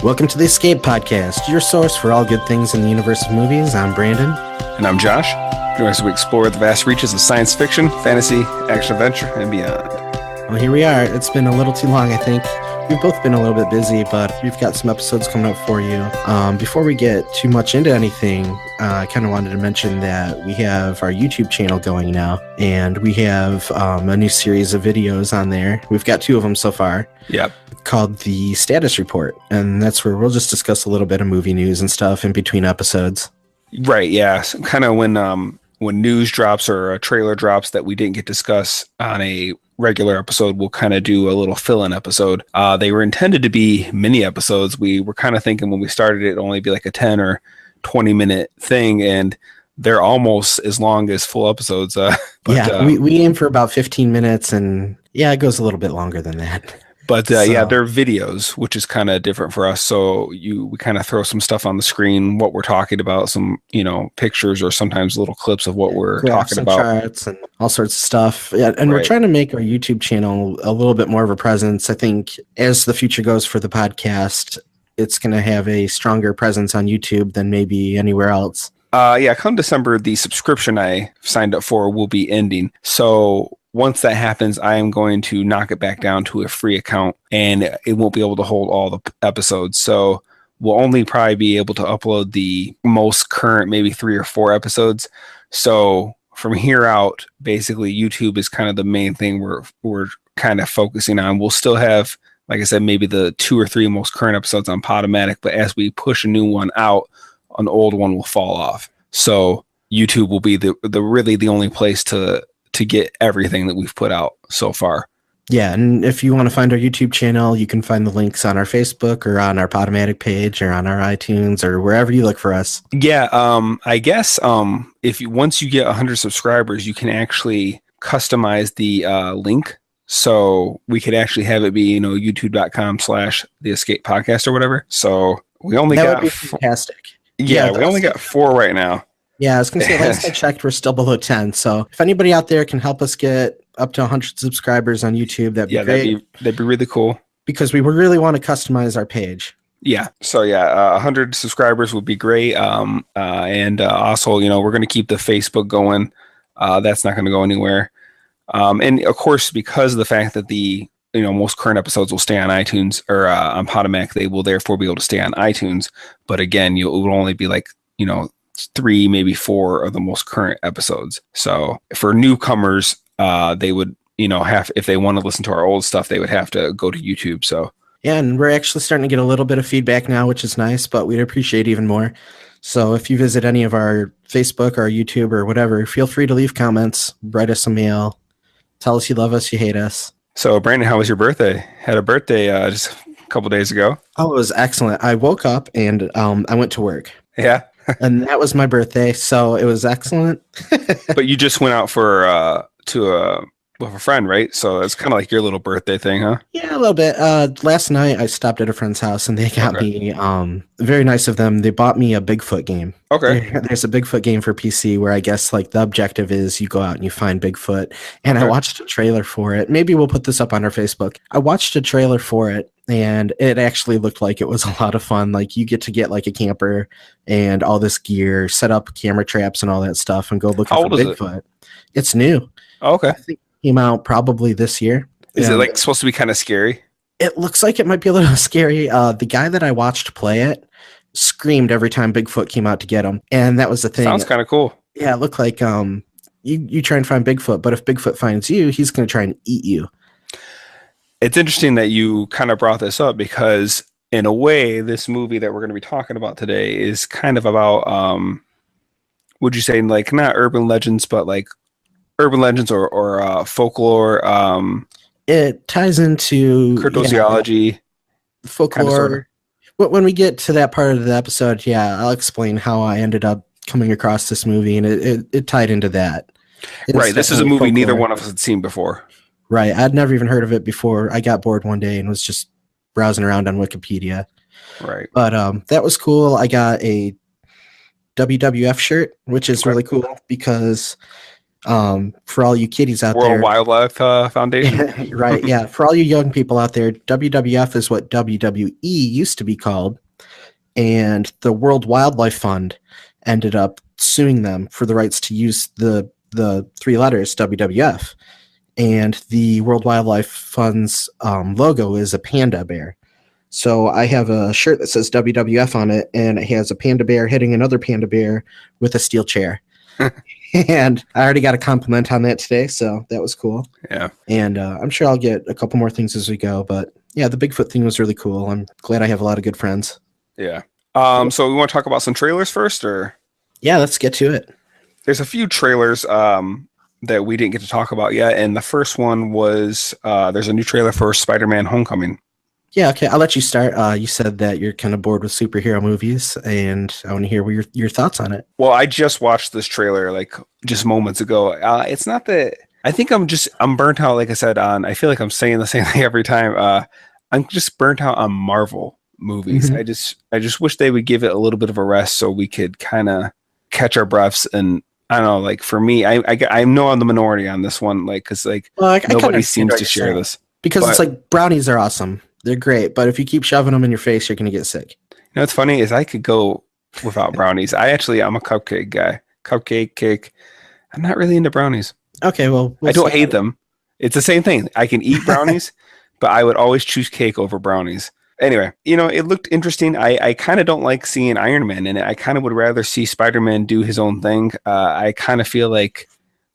Welcome to the Escape Podcast, your source for all good things in the universe of movies. I'm Brandon. And I'm Josh. Join us as we explore the vast reaches of science fiction, fantasy, action-adventure, and beyond. Well, here we are. It's been a little too long, I think. We've both been a little bit busy, but we've got some episodes coming up for you. Before we get too much into anything, I kind of wanted to mention that we have our YouTube channel going now, and we have a new series of videos on there. We've got 2 of them so far. Yep. Called the Status Report, and that's where we'll just discuss a little bit of movie news and stuff in between episodes. Right, yeah. So kind of when news drops or a trailer drops that we didn't get to discuss on a regular episode, we'll kind of do a little fill-in episode. They were intended to be mini episodes. We were kind of thinking when we started it'd only be like a 10 or 20 minute thing, and they're almost as long as full episodes. We aim for about 15 minutes, and yeah, it goes a little bit longer than that. But yeah, they're videos, which is kind of different for us. So we kind of throw some stuff on the screen, what we're talking about, some, pictures or sometimes little clips of what we're talking about. Charts and all sorts of stuff. Yeah, and We're trying to make our YouTube channel a little bit more of a presence. I think as the future goes for the podcast, it's going to have a stronger presence on YouTube than maybe anywhere else. Come December, the subscription I signed up for will be ending. So once that happens, I am going to knock it back down to a free account, and it won't be able to hold all the episodes. So we'll only probably be able to upload the most current, maybe 3 or 4 episodes. So from here out, basically YouTube is kind of the main thing we're kind of focusing on. We'll still have, like I said, maybe the 2 or 3 most current episodes on Podomatic, but as we push a new one out, an old one will fall off. So YouTube will be the really the only place to get everything that we've put out so far. Yeah, and if you want to find our YouTube channel, you can find the links on our Facebook or on our Podomatic page or on our iTunes or wherever you look for us. Yeah, I guess once you get 100 subscribers, you can actually customize the link. So we could actually have it be, youtube.com/the Escape Podcast or whatever. So we only that would be fantastic. Yeah, we only got 4 right now. Yeah, I was going to say, last I checked, we're still below 10. So if anybody out there can help us get up to 100 subscribers on YouTube, that'd be great. That'd be really cool. Because we would really want to customize our page. Yeah. So 100 subscribers would be great. And also, we're going to keep the Facebook going. That's not going to go anywhere. And of course, because of the fact that the most current episodes will stay on iTunes or on Podomatic, they will therefore be able to stay on iTunes. But again, it will only be like 3, maybe 4 of the most current episodes. So for newcomers, they would, if they want to listen to our old stuff, they would have to go to YouTube. So yeah, and we're actually starting to get a little bit of feedback now, which is nice, but we'd appreciate even more. So if you visit any of our Facebook or YouTube or whatever, feel free to leave comments, write us a mail, tell us you love us, you hate us. So Brandon, how was your birthday? Had a birthday just a couple days ago. Oh, it was excellent. I woke up and I went to work. Yeah. And that was my birthday, so it was excellent. But you just went out with a friend, right? So it's kind of like your little birthday thing, huh? Yeah, a little bit. Last night I stopped at a friend's house and they got me, very nice of them. They bought me a Bigfoot game. Okay. There's a Bigfoot game for PC where I guess like the objective is you go out and you find Bigfoot. And I watched a trailer for it. Maybe we'll put this up on our Facebook. I watched a trailer for it and it actually looked like it was a lot of fun. Like you get to get like a camper and all this gear, set up camera traps and all that stuff and go looking for Bigfoot. It's new. Oh, okay. I think it came out probably this year. Is it like supposed to be kind of scary? It looks like it might be a little scary. The guy that I watched play it screamed every time Bigfoot came out to get him. And that was the thing. Sounds kind of cool. Yeah, it looked like you try and find Bigfoot, but if Bigfoot finds you, he's going to try and eat you. It's interesting that you kind of brought this up because in a way, this movie that we're going to be talking about today is kind of about, would you say like not urban legends, but like urban legends or folklore. It ties into cryptozoology, folklore. Kind of when we get to that part of the episode, I'll explain how I ended up coming across this movie, and it tied into that. Right, this is a movie folklore. Neither one of us had seen before. Right, I'd never even heard of it before. I got bored one day and was just browsing around on Wikipedia. Right, but that was cool. I got a WWF shirt, which is really cool because For all you kiddies out World there, Wildlife Foundation. right? Yeah, for all you young people out there, WWF is what WWE used to be called, and the World Wildlife Fund ended up suing them for the rights to use the three letters WWF, and the World Wildlife Fund's logo is a panda bear. So I have a shirt that says WWF on it, and it has a panda bear hitting another panda bear with a steel chair. And I already got a compliment on that today, so that was cool. Yeah. And I'm sure I'll get a couple more things as we go. But yeah, the Bigfoot thing was really cool. I'm glad I have a lot of good friends. Yeah. So we want to talk about some trailers first, or? Yeah, let's get to it. There's a few trailers that we didn't get to talk about yet, and the first one was there's a new trailer for Spider-Man: Homecoming. Yeah, okay. I'll let you start. You said that you're kind of bored with superhero movies, and I want to hear your thoughts on it. Well, I just watched this trailer like just moments ago. It's not that I think I'm burnt out. Like I said, I feel like I'm saying the same thing every time. I'm just burnt out on Marvel movies. Mm-hmm. I just wish they would give it a little bit of a rest so we could kind of catch our breaths. And I don't know, like for me, I know I'm the minority on this one, like because like nobody seems to share this because it's like brownies are awesome. They're great, but if you keep shoving them in your face, you're going to get sick. You know what's funny is I could go without brownies. I'm a cupcake guy. Cupcake, cake. I'm not really into brownies. Okay, well I don't hate them. It's the same thing. I can eat brownies, but I would always choose cake over brownies. Anyway, it looked interesting. I kind of don't like seeing Iron Man in it. I kind of would rather see Spider-Man do his own thing. I kind of feel like,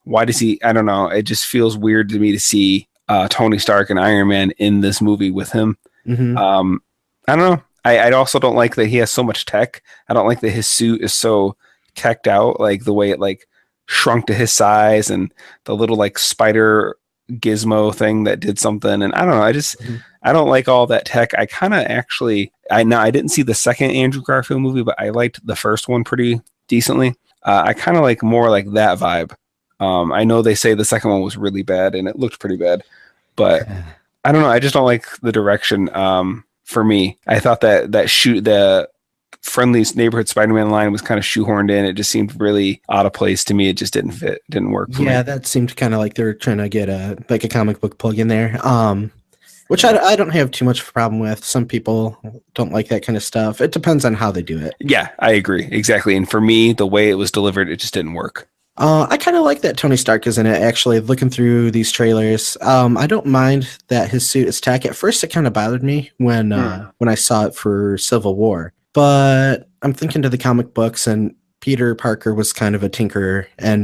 why does he? I don't know. It just feels weird to me to see Tony Stark and Iron Man in this movie with him. Mm-hmm. I don't know. I also don't like that he has so much tech. I don't like that his suit is so teched out, like the way it like shrunk to his size and the little like spider gizmo thing that did something. And I don't know. I don't like all that tech. I kind of actually, I didn't see the second Andrew Garfield movie, but I liked the first one pretty decently. I kind of like more like that vibe. I know they say the second one was really bad and it looked pretty bad, but I don't know. I just don't like the direction. For me, I thought that the Friendly's Neighborhood Spider-Man line was kind of shoehorned in. It just seemed really out of place to me. It just didn't fit. Didn't work for me. Yeah, that seemed kind of like they were trying to get a comic book plug in there. Which I don't have too much of a problem with. Some people don't like that kind of stuff. It depends on how they do it. Yeah, I agree. Exactly. And for me, the way it was delivered, it just didn't work. I kind of like that Tony Stark is in it, actually, looking through these trailers. I don't mind that his suit is tech. At first, it kind of bothered me when I saw it for Civil War. But I'm thinking to the comic books, and Peter Parker was kind of a tinkerer and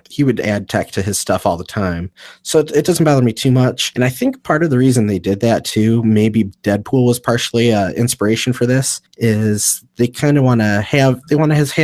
he would add tech to his stuff all the time. So it doesn't bother me too much. And I think part of the reason they did that too, maybe Deadpool was partially inspiration for this, is they kind of want to have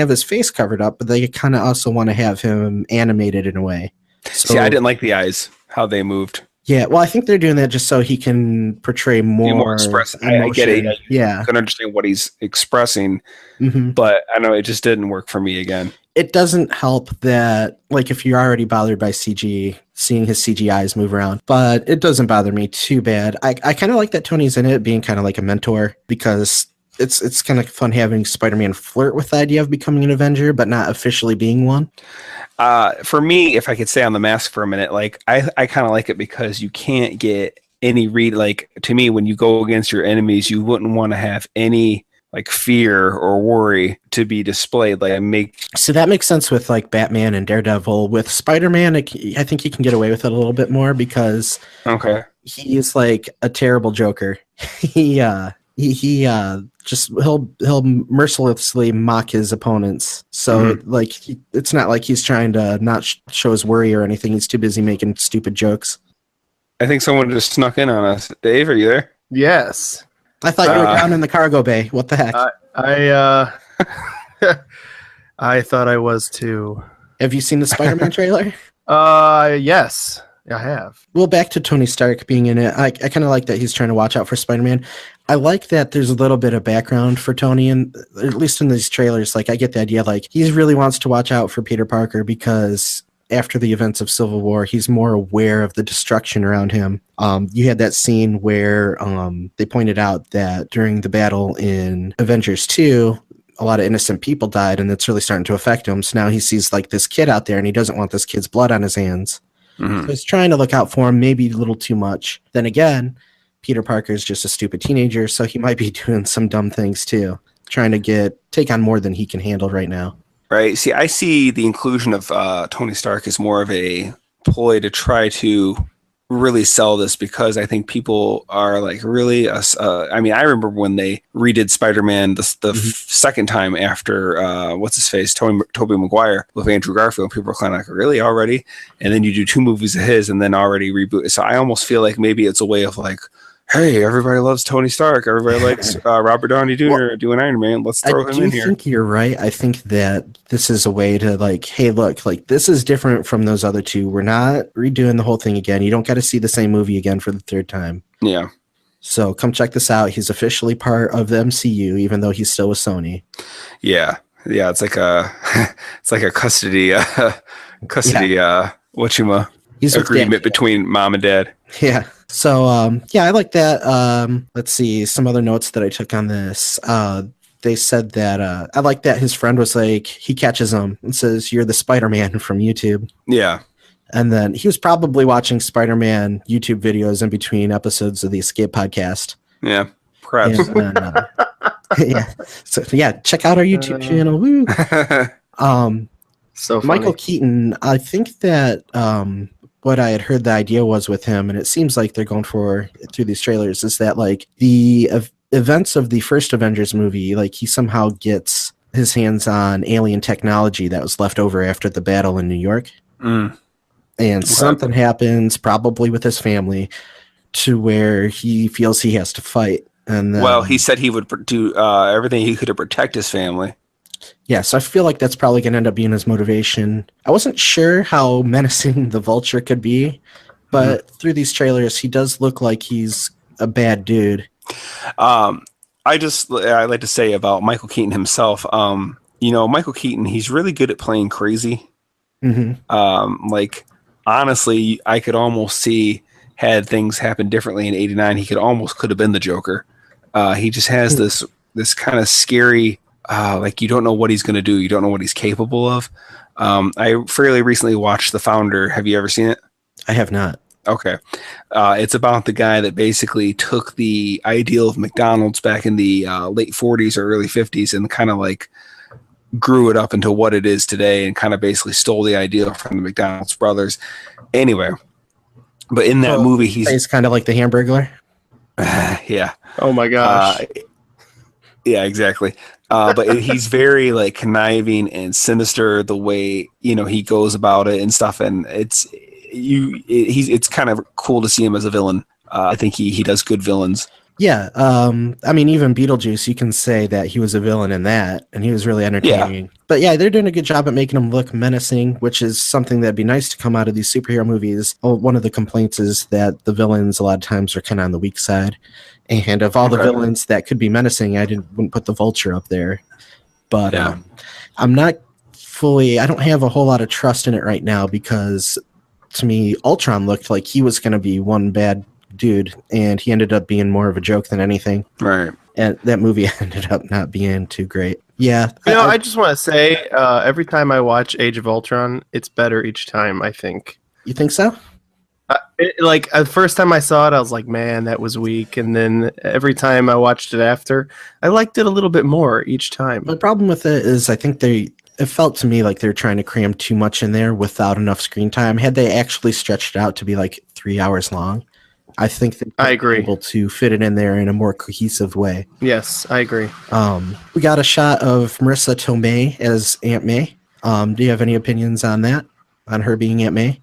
his face covered up, but they kind of also want to have him animated in a way. So, see, I didn't like the eyes, how they moved. Yeah, well, I think they're doing that just so he can portray more expressive. emotion. I get it. Yeah. I can understand what he's expressing, mm-hmm. but I know it just didn't work for me again. It doesn't help that, like, if you're already bothered by CG, seeing his CG eyes move around, but it doesn't bother me too bad. I kind of like that Tony's in it, being kind of like a mentor, because it's kind of fun having Spider-Man flirt with the idea of becoming an Avenger, but not officially being one. For me, if I could stay on the mask for a minute, like I kind of like it because you can't get any read. Like, to me, when you go against your enemies, you wouldn't want to have any like fear or worry to be displayed. So that makes sense with like Batman and Daredevil. With Spider-Man, I think he can get away with it a little bit more because he is like a terrible Joker. He'll mercilessly mock his opponents. So like it's not like he's trying to not show his worry or anything. He's too busy making stupid jokes. I think someone just snuck in on us. Dave, are you there? Yes. I thought you were down in the cargo bay. What the heck? I thought I was too. Have you seen the Spider-Man trailer? Yes, I have. Well, back to Tony Stark being in it. I kind of like that he's trying to watch out for Spider-Man. I like that there's a little bit of background for Tony, and at least in these trailers, like I get the idea, like he really wants to watch out for Peter Parker because after the events of Civil War, he's more aware of the destruction around him. You had that scene where they pointed out that during the battle in Avengers 2, a lot of innocent people died, and it's really starting to affect him. So now he sees like this kid out there, and he doesn't want this kid's blood on his hands. So he's trying to look out for him, maybe a little too much. Then again, Peter Parker is just a stupid teenager, so he might be doing some dumb things too, trying to take on more than he can handle right now. Right. See, I see the inclusion of Tony Stark as more of a ploy to try to really sell this, because I think people are like really I mean, I remember when they redid Spider-Man the second time after what's his face, Tobey Maguire with Andrew Garfield. People were kind of like, really, already? And then you do 2 movies of his and then already reboot. So I almost feel like maybe it's a way of like, hey, everybody loves Tony Stark. Everybody likes Robert Downey Jr. doing Iron Man. Let's throw him in here. I think you're right. I think that this is a way to like, hey, look, like this is different from those other 2. We're not redoing the whole thing again. You don't got to see the same movie again for the 3rd time. Yeah. So come check this out. He's officially part of the MCU, even though he's still with Sony. Yeah. Yeah. It's like a custody he's agreement between mom and dad. Yeah. So, I like that. Let's see some other notes that I took on this. They said that I like that his friend was like, he catches him and says, "You're the Spider-Man from YouTube." Yeah. And then he was probably watching Spider-Man YouTube videos in between episodes of the Escape podcast. Yeah. Perhaps. And then, yeah. So, check out our YouTube channel. Woo. So funny. Michael Keaton, I think that what I had heard the idea was with him, and it seems like they're going for through these trailers, is that like the events of the first Avengers movie, like he somehow gets his hands on alien technology that was left over after the battle in New York. And something happens, probably with his family, to where he feels he has to fight. And then, he said he would do everything he could to protect his family. Yeah, so I feel like that's probably going to end up being his motivation. I wasn't sure how menacing the Vulture could be, but through these trailers, he does look like he's a bad dude. I like to say about Michael Keaton himself, Michael Keaton, he's really good at playing crazy. Like, honestly, I could almost see, had things happened differently in '89, he could have been the Joker. He just has this kind of scary, like you don't know what he's going to do. You don't know what he's capable of. I fairly recently watched The Founder. Have you ever seen it? I have not. Okay. It's about the guy that basically took the ideal of McDonald's back in the late 40s or early 50s and kind of like grew it up into what it is today and kind of basically stole the idea from the McDonald's brothers. Anyway, but in that movie, he's kind of like the Hamburglar. Yeah. Oh my gosh. Yeah, exactly. But he's very like conniving and sinister the way, he goes about it and stuff. And it's kind of cool to see him as a villain. I think he does good villains. Yeah. I mean, even Beetlejuice, you can say that he was a villain in that, and he was really entertaining. Yeah. But yeah, they're doing a good job at making him look menacing, which is something that'd be nice to come out of these superhero movies. One of the complaints is that the villains a lot of times are kind of on the weak side. And of all the villains that could be menacing, I wouldn't put the Vulture up there. But I'm not I don't have a whole lot of trust in it right now, because to me, Ultron looked like he was going to be one bad dude, and he ended up being more of a joke than anything. Right. And that movie ended up not being too great. Yeah. I just want to say, every time I watch Age of Ultron, it's better each time, I think. You think so? The first time I saw it, I was like, man, that was weak. And then every time I watched it after, I liked it a little bit more each time. The problem with it is I think it felt to me like they're trying to cram too much in there without enough screen time. Had they actually stretched it out to be like 3 hours long, I think I agree. Able to fit it in there in a more cohesive way. Yes, I agree. We got a shot of Marissa Tomei as Aunt May. Do you have any opinions on that? On her being Aunt May?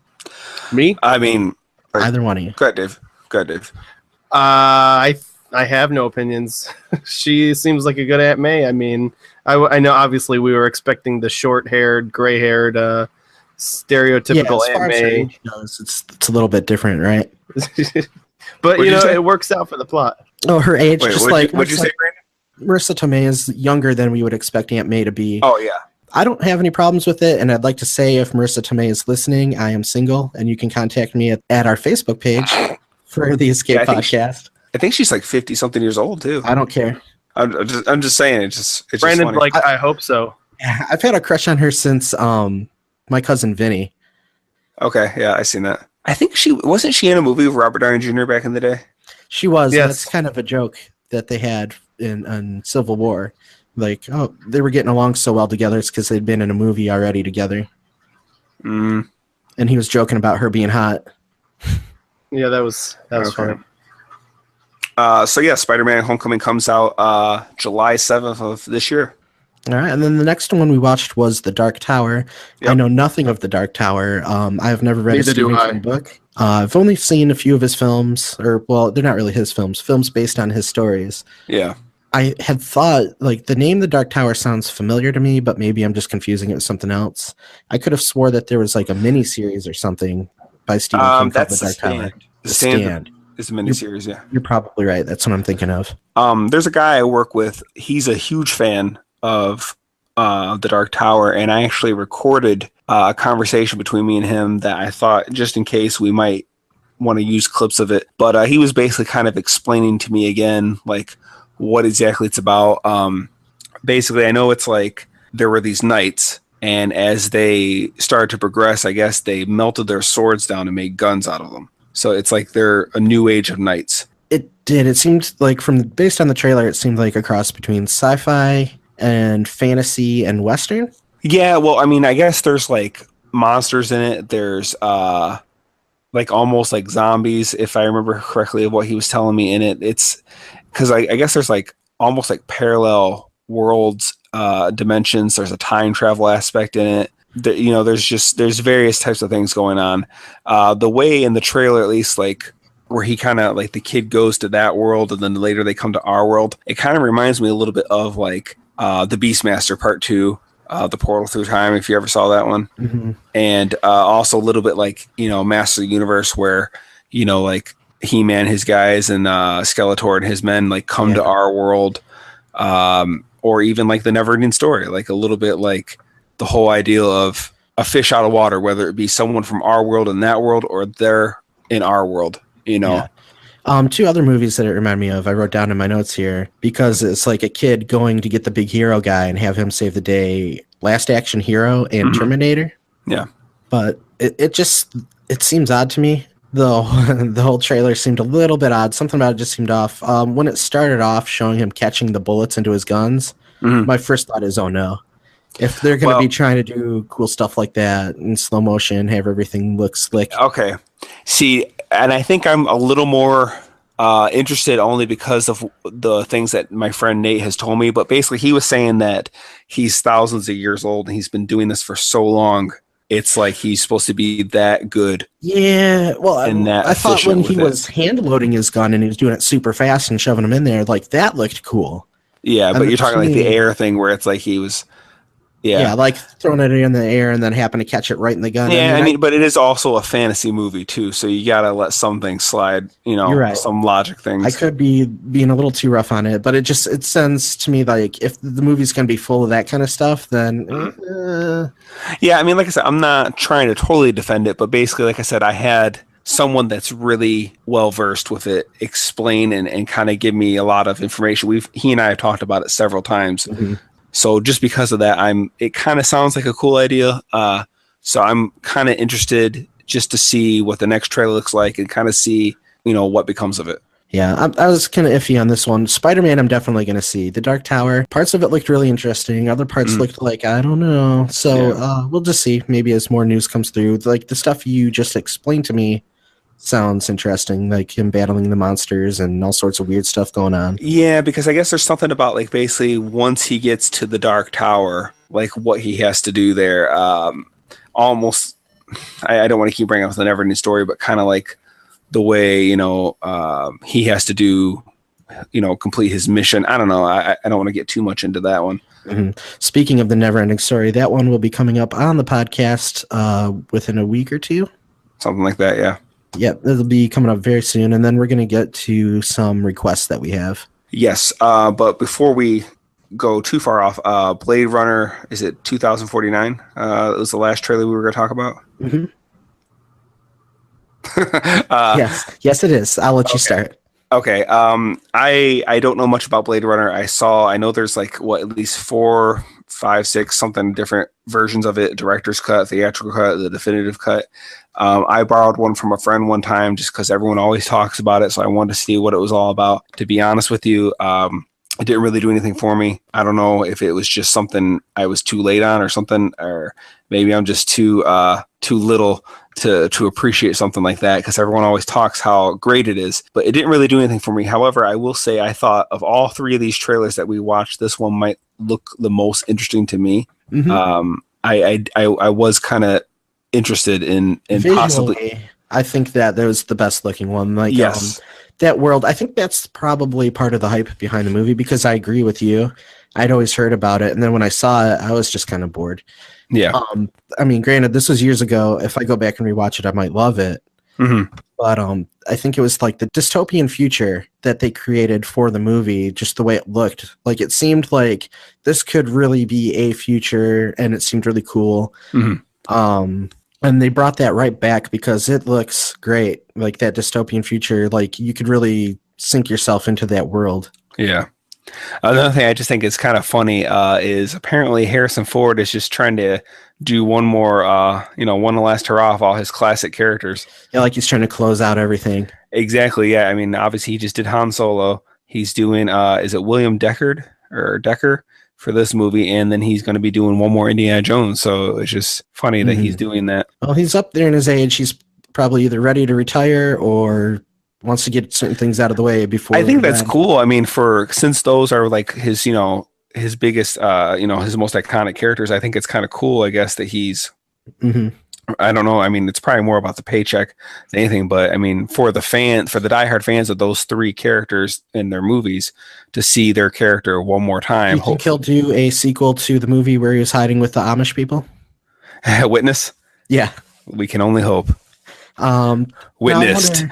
Me? I mean, either one of you. Go ahead, Dave. I have no opinions. She seems like a good Aunt May. I mean, I know obviously we were expecting the short-haired, gray-haired, stereotypical Aunt May. It's a little bit different, right? But it works out for the plot. Oh, her age, what'd you say, Brandon? Marissa Tomei is younger than we would expect Aunt May to be. Oh yeah. I don't have any problems with it, and I'd like to say if Marissa Tomei is listening, I am single, and you can contact me at our Facebook page for the Escape Podcast. I think she's like 50-something years old, too. I don't care. I'm just saying it's Brandon's just funny. I hope so. Yeah, I've had a crush on her since my cousin Vinny. Okay, yeah, I seen that. I think she in a movie with Robert Downey Jr. back in the day. She was. Yes. That's kind of a joke that they had in Civil War. Like, oh, they were getting along so well together. It's because they'd been in a movie already together. Mm. And he was joking about her being hot. Yeah, that was funny. So yeah, Spider-Man: Homecoming comes out July 7th of this year. All right, and then the next one we watched was The Dark Tower. Yep. I know nothing of The Dark Tower. I have never read a Stephen King book. I've only seen a few of his films, or well, they're not really his films based on his stories. Yeah. I had thought, like, the name The Dark Tower sounds familiar to me, but maybe I'm just confusing it with something else. I could have swore that there was like a mini-series or something by Stephen King called The Dark Tower. The Stand is a mini-series, yeah. You're probably right. That's what I'm thinking of. There's a guy I work with. He's a huge fan of The Dark Tower, and I actually recorded a conversation between me and him that I thought, just in case, we might want to use clips of it. But he was basically kind of explaining to me again, like, what exactly it's about. Basically, I know it's like there were these knights, and as they started to progress, I guess they melted their swords down and made guns out of them. So it's like they're a new age of knights. It did. It seemed like, based on the trailer, it seemed like a cross between sci-fi and fantasy and Western. Yeah, well, I mean, I guess there's like monsters in it. There's like almost like zombies, if I remember correctly, of what he was telling me in it. It's because I guess there's like almost like parallel worlds, dimensions. There's a time travel aspect in it. There's various types of things going on. The way in the trailer, at least, like where he kind of like the kid goes to that world and then later they come to our world. It kind of reminds me a little bit of like the Beastmaster Part 2, the Portal Through Time, if you ever saw that one. Mm-hmm. And also a little bit like, Master of the Universe, where, like He-Man, his guys, and Skeletor and his men like come to our world, or even like the Neverending Story, like a little bit like the whole idea of a fish out of water, whether it be someone from our world in that world or they're in our world, Yeah. Two other movies that it reminded me of, I wrote down in my notes here, because it's like a kid going to get the big hero guy and have him save the day. Last Action Hero and mm-hmm. Terminator. Yeah. But it seems odd to me. The whole trailer seemed a little bit odd. Something about it just seemed off. When it started off showing him catching the bullets into his guns, mm-hmm. my first thought is, oh no. If they're going to be trying to do cool stuff like that in slow motion, have everything look slick. Okay. See, and I think I'm a little more interested only because of the things that my friend Nate has told me. But basically, he was saying that he's thousands of years old and he's been doing this for so long. It's like he's supposed to be that good. Yeah. Well, I thought when he was hand loading his gun and he was doing it super fast and shoving them in there, like that looked cool. Yeah, but you're talking like the air thing where it's like he was. Yeah, like throwing it in the air and then happen to catch it right in the gun. Yeah, I mean, but it is also a fantasy movie too, so you gotta let some things slide. You're right. Some logic things. I could be being a little too rough on it, but it sounds to me like if the movie's gonna be full of that kind of stuff, then. Yeah, I mean, like I said, I'm not trying to totally defend it, but basically, like I said, I had someone that's really well versed with it explain and kind of give me a lot of information. He and I have talked about it several times. Mm-hmm. So just because of that, it kind of sounds like a cool idea. So I'm kind of interested just to see what the next trailer looks like and kind of see, what becomes of it. Yeah, I was kind of iffy on this one. Spider-Man, I'm definitely going to see. The Dark Tower, parts of it looked really interesting. Other parts looked like, I don't know. So we'll just see. Maybe as more news comes through. Like the stuff you just explained to me sounds interesting, like him battling the monsters and all sorts of weird stuff going on. Yeah, because I guess there's something about like basically once he gets to the Dark Tower, like what he has to do there. Almost, I don't want to keep bringing up the Neverending Story, but kind of like the way he has to do, complete his mission. I don't know. I don't want to get too much into that one. Mm-hmm. Speaking of the Neverending Story, that one will be coming up on the podcast within a week or two. Something like that, yeah. Yep, it'll be coming up very soon, and then we're going to get to some requests that we have. Yes, but before we go too far off, Blade Runner, is it 2049? It was the last trailer we were going to talk about. Mm-hmm. Yes, it is. I'll let you start. Okay. I don't know much about Blade Runner. I know there's like what, at least 4, 5, 6 something different versions of it: director's cut, theatrical cut, the definitive cut. I borrowed one from a friend one time just because everyone always talks about it, so I wanted to see what it was all about. To be honest with you, it didn't really do anything for me. I don't know if it was just something I was too late on or something, or maybe I'm just too little to appreciate something like that, because everyone always talks how great it is, but it didn't really do anything for me. However, I will say I thought of all 3 of these trailers that we watched, this one might look the most interesting to me. Mm-hmm. I was kind of interested in Visually, possibly. I think that was the best looking one. Like, Yes. that world, I think that's probably part of the hype behind the movie, because I agree with you. I'd always heard about it, and then when I saw it, I was just kind of bored. Yeah. I mean, granted, this was years ago. If I go back and rewatch it, I might love it. Mm-hmm. But I think it was like the dystopian future that they created for the movie, just the way it looked. Like, it seemed like this could really be a future, and it seemed really cool. Mm-hmm. And they brought that right back because it looks great. Like, that dystopian future, like, you could really sink yourself into that world. Yeah. Another thing I just think is kind of funny is apparently Harrison Ford is just trying to do one more, one last hurrah of all his classic characters. Yeah, like he's trying to close out everything. Exactly. Yeah. I mean, obviously he just did Han Solo. He's doing, is it William Deckard or Decker for this movie? And then he's going to be doing one more Indiana Jones. So it's just funny that he's doing that. Well, he's up there in his age. He's probably either ready to retire or wants to get certain things out of the way before. I think that's cool. I mean, since those are like his, his biggest, his most iconic characters, I think it's kind of cool, I guess, that he's, I don't know. I mean, it's probably more about the paycheck than anything, but I mean, for the diehard fans of those 3 characters in their movies, to see their character one more time. You think he'll do a sequel to the movie where he was hiding with the Amish people? Witness? Yeah. We can only hope. Witnessed.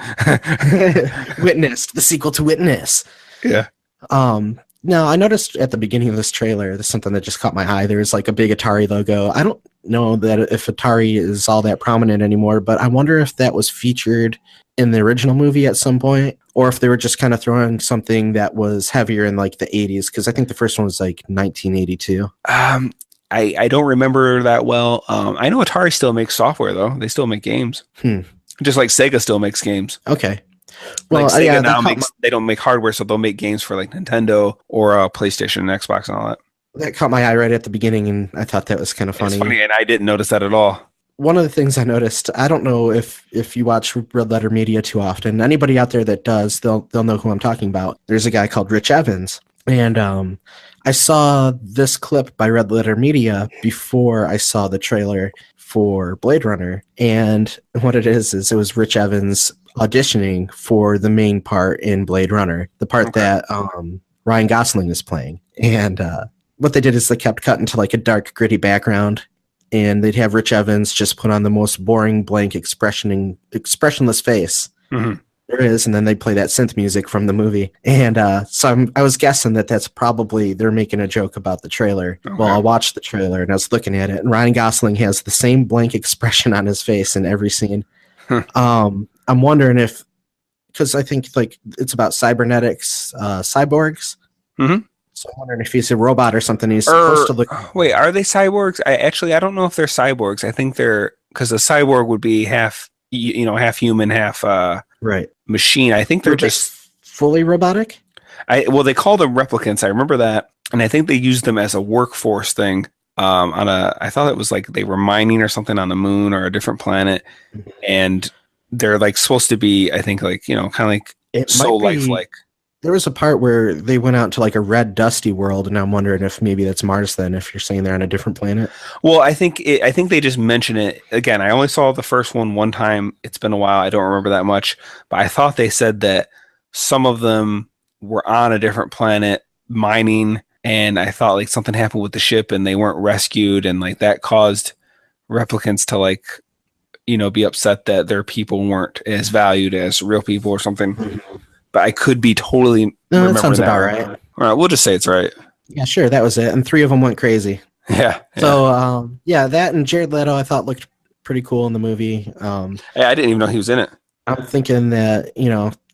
Witnessed, the sequel to Witness. Yeah. Now, I noticed at the beginning of this trailer, there's something that just caught my eye. There's like a big Atari logo. I don't know that if Atari is all that prominent anymore, but I wonder if that was featured in the original movie at some point, or if they were just kind of throwing something that was heavier in like the 80s, because I think the first one was like 1982. I don't remember that well. I know Atari still makes software, though. They still make games. Just like Sega still makes games. Okay. Well, like Sega now they don't make hardware, so they'll make games for like Nintendo or PlayStation and Xbox and all that. That caught my eye right at the beginning, and I thought that was kind of funny. It's funny, and I didn't notice that at all. One of the things I noticed, I don't know if you watch Red Letter Media too often. Anybody out there that does, they'll know who I'm talking about. There's a guy called Rich Evans, and I saw this clip by Red Letter Media before I saw the trailer for Blade Runner, and what it is it was Rich Evans auditioning for the main part in Blade Runner, the part that Ryan Gosling is playing. And what they did is they kept cutting to like a dark, gritty background, and they'd have Rich Evans just put on the most boring, blank, expressionless face there is, and then they'd play that synth music from the movie. And so I was guessing that that's probably they're making a joke about the trailer. Okay. Well, I watched the trailer, and I was looking at it, and Ryan Gosling has the same blank expression on his face in every scene. I'm wondering if, because I think like it's about cybernetics, cyborgs. So I'm wondering if he's a robot or something. He's supposed to look. Wait, are they cyborgs? I don't know if they're cyborgs. I think they're, because a cyborg would be half human, half machine. I think they're just fully robotic. They call them replicants. I remember that, and I think they use them as a workforce thing. I thought it was like they were mining or something on the moon or a different planet, and they're like supposed to be, I think, like, kind of like lifelike. There was a part where they went out to like a red dusty world, and I'm wondering if maybe that's Mars then, if you're saying they're on a different planet. Well, I think they just mention it again. I only saw the first one time. It's been a while. I don't remember that much, but I thought they said that some of them were on a different planet mining, and I thought like something happened with the ship and they weren't rescued, and like that caused replicants to like, be upset that their people weren't as valued as real people or something. But I could be totally. No, that sounds about right. All right, we'll just say it's right. Yeah, sure, that was it. And 3 of them went crazy. Yeah. So, that and Jared Leto, I thought looked pretty cool in the movie. I didn't even know he was in it. I'm thinking that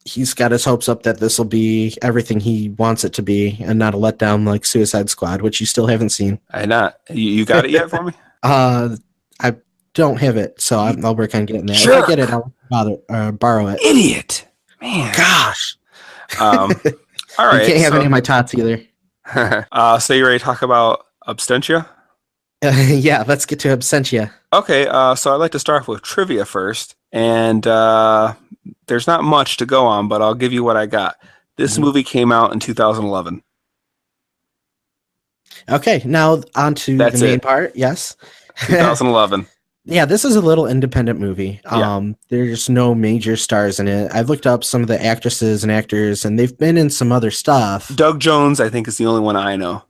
he's got his hopes up that this will be everything he wants it to be and not a letdown like Suicide Squad, which you still haven't seen. I not. You got it yet for me? I don't have it, so I'll work on getting that. Jerk. If I get it, I'll borrow it. Idiot. Man. Gosh. All right. You can't have any of my tots either. So you ready to talk about Absentia? Yeah, let's get to Absentia. Okay, so I'd like to start off with trivia first. And there's not much to go on, but I'll give you what I got. This movie came out in 2011. Okay, now on to the main part. Yes. 2011. Yeah, this is a little independent movie. Yeah. There's no major stars in it. I've looked up some of the actresses and actors, and they've been in some other stuff. Doug Jones, I think, is the only one I know.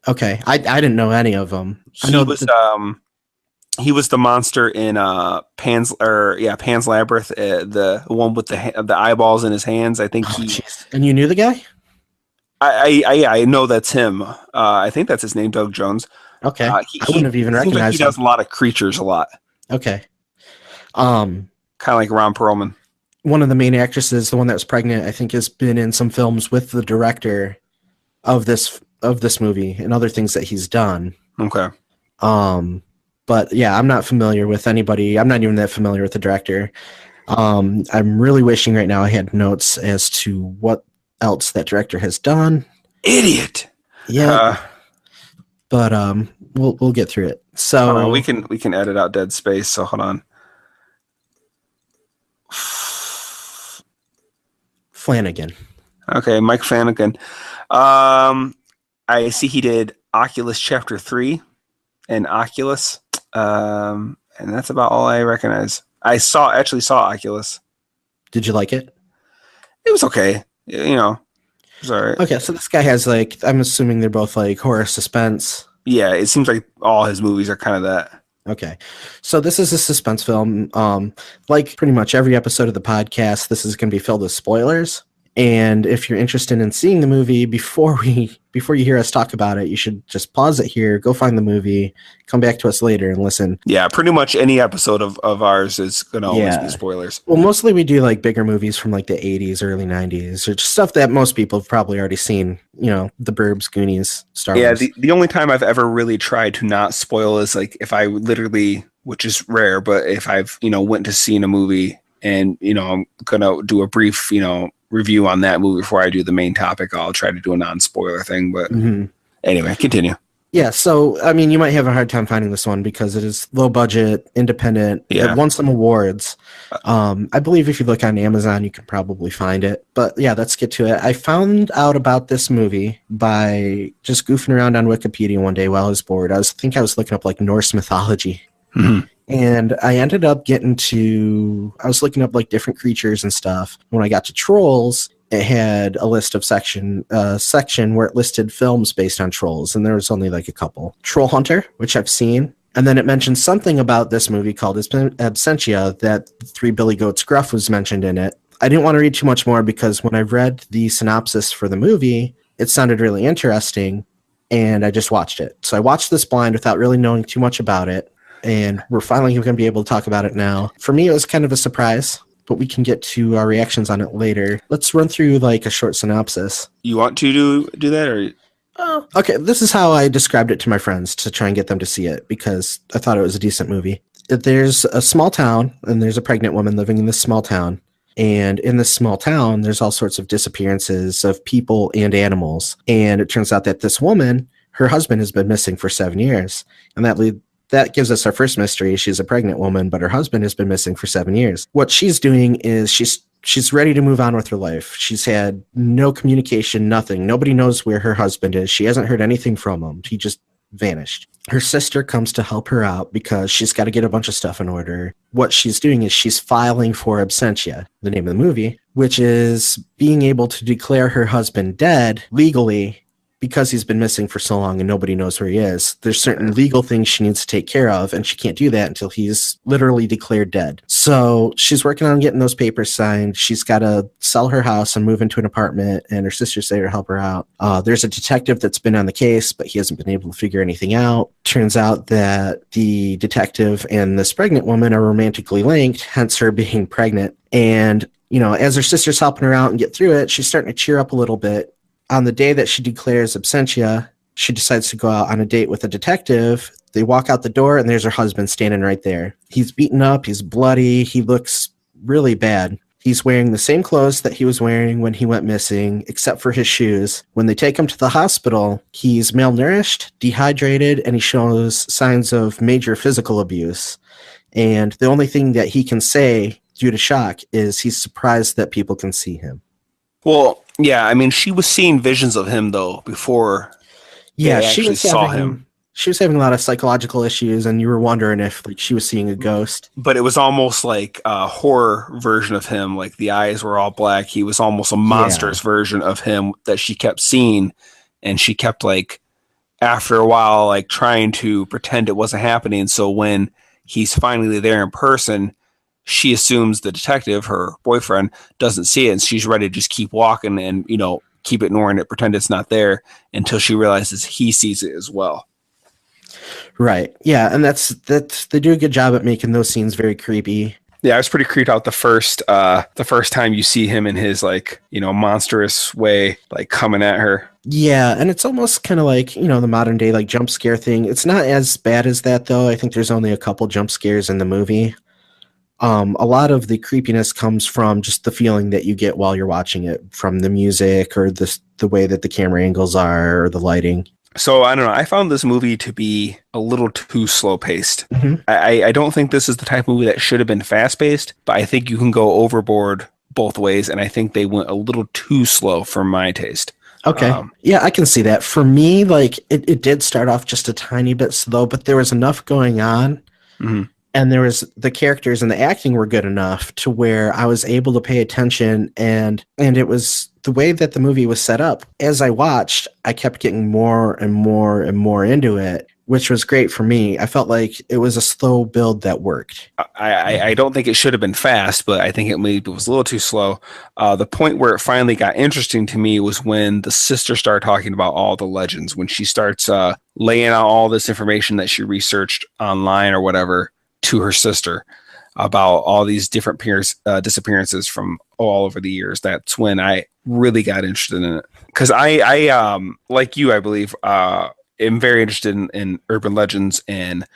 Okay, I didn't know any of them. He was the monster in Pan's Labyrinth, the one with the eyeballs in his hands. I think And you knew the guy? I know that's him. I think that's his name, Doug Jones. Okay, I wouldn't have even recognized him. He does a lot of creatures a lot. Okay. Kind of like Ron Perlman. One of the main actresses, the one that was pregnant, I think has been in some films with the director of this movie and other things that he's done. Okay. But yeah, I'm not familiar with anybody. I'm not even that familiar with the director. I'm really wishing right now I had notes as to what else that director has done. Idiot. Yeah. But we'll get through it. So we can edit out dead space. So hold on. Flanagan. Okay, Mike Flanagan. I see he did Oculus Chapter 3 and Oculus. And that's about all I recognize. I actually saw Oculus. Did you like it? It was okay. You know, it was all right. Okay, so this guy has I'm assuming they're both horror suspense. Yeah, it seems like all his movies are kind of that. Okay, so this is a suspense film. Like pretty much every episode of the podcast, this is going to be filled with spoilers. And if you're interested in seeing the movie before you hear us talk about it, you should just pause it here, go find the movie, come back to us later and listen. Yeah, pretty much any episode of ours is going to always be spoilers. Well, mostly we do bigger movies from the 80s, early 90s, or just stuff that most people have probably already seen, The Burbs, Goonies, Star Wars. Yeah, the only time I've ever really tried to not spoil is if I literally, which is rare, but if I've, went to see a movie and, I'm going to do a brief, review on that movie before I do the main topic, I'll try to do a non-spoiler thing. But anyway, continue. Yeah, so you might have a hard time finding this one because it is low budget, independent. Yeah. It won some awards. I believe if you look on Amazon, you can probably find it. But yeah, let's get to it. I found out about this movie by just goofing around on Wikipedia one day while I was bored. I was looking up Norse mythology. Mm-hmm. And I ended up I was looking up different creatures and stuff. When I got to trolls, it had a list of section where it listed films based on trolls. And there was only a couple. Troll Hunter, which I've seen. And then it mentioned something about this movie called Absentia that Three Billy Goats Gruff was mentioned in it. I didn't want to read too much more because when I read the synopsis for the movie, it sounded really interesting. And I just watched it. So I watched this blind without really knowing too much about it. And we're finally going to be able to talk about it now. For me, it was kind of a surprise, but we can get to our reactions on it later. Let's run through a short synopsis. You want to do that, or? Oh, okay. This is how I described it to my friends to try and get them to see it because I thought it was a decent movie. There's a small town, and there's a pregnant woman living in this small town. And in this small town, there's all sorts of disappearances of people and animals. And it turns out that this woman, her husband has been missing for 7 years, and that gives us our first mystery. She's a pregnant woman, but her husband has been missing for 7 years. What she's doing is she's ready to move on with her life. She's had no communication, nothing. Nobody knows where her husband is. She hasn't heard anything from him. He just vanished. Her sister comes to help her out because she's got to get a bunch of stuff in order. What she's doing is she's filing for Absentia, the name of the movie, which is being able to declare her husband dead legally because he's been missing for so long and nobody knows where he is. There's certain legal things she needs to take care of, and she can't do that until he's literally declared dead. So she's working on getting those papers signed. She's got to sell her house and move into an apartment, and her sister's there to help her out. There's a detective that's been on the case, but he hasn't been able to figure anything out. Turns out that the detective and this pregnant woman are romantically linked, hence her being pregnant. And as her sister's helping her out and get through it, she's starting to cheer up a little bit. On the day that she declares absentia, she decides to go out on a date with a detective. They walk out the door, and there's her husband standing right there. He's beaten up. He's bloody. He looks really bad. He's wearing the same clothes that he was wearing when he went missing, except for his shoes. When they take him to the hospital, he's malnourished, dehydrated, and he shows signs of major physical abuse. And the only thing that he can say due to shock is he's surprised that people can see him. Well, yeah, I mean, she was seeing visions of him, though, before she saw him. She was having a lot of psychological issues, and you were wondering if she was seeing a ghost. But it was almost like a horror version of him. Like the eyes were all black. He was almost a monstrous version of him that she kept seeing. And she kept after a while, trying to pretend it wasn't happening. So when he's finally there in person, she assumes the detective, her boyfriend, doesn't see it. And she's ready to just keep walking and, keep ignoring it, pretend it's not there until she realizes he sees it as well. Right. Yeah, and that's they do a good job at making those scenes very creepy. Yeah, I was pretty creeped out the first time you see him in his monstrous way, coming at her. Yeah, and it's almost kind of the modern day jump scare thing. It's not as bad as that though. I think there's only a couple jump scares in the movie. A lot of the creepiness comes from just the feeling that you get while you're watching it, from the music or the way that the camera angles are or the lighting. So, I don't know. I found this movie to be a little too slow-paced. Mm-hmm. I don't think this is the type of movie that should have been fast-paced, but I think you can go overboard both ways, and I think they went a little too slow for my taste. Okay. Yeah, I can see that. For me, it did start off just a tiny bit slow, but there was enough going on, and the characters and the acting were good enough to where I was able to pay attention, and it was the way that the movie was set up. As I watched, I kept getting more and more and more into it, which was great for me. I felt like it was a slow build that worked. I don't think it should have been fast, but I think it maybe was a little too slow. The point where it finally got interesting to me was when the sister started talking about all the legends, when she starts laying out all this information that she researched online or whatever to her sister about all these different disappearances from all over the years. That's when I really got interested in it. Because I like you, I believe, am very interested in urban legends and,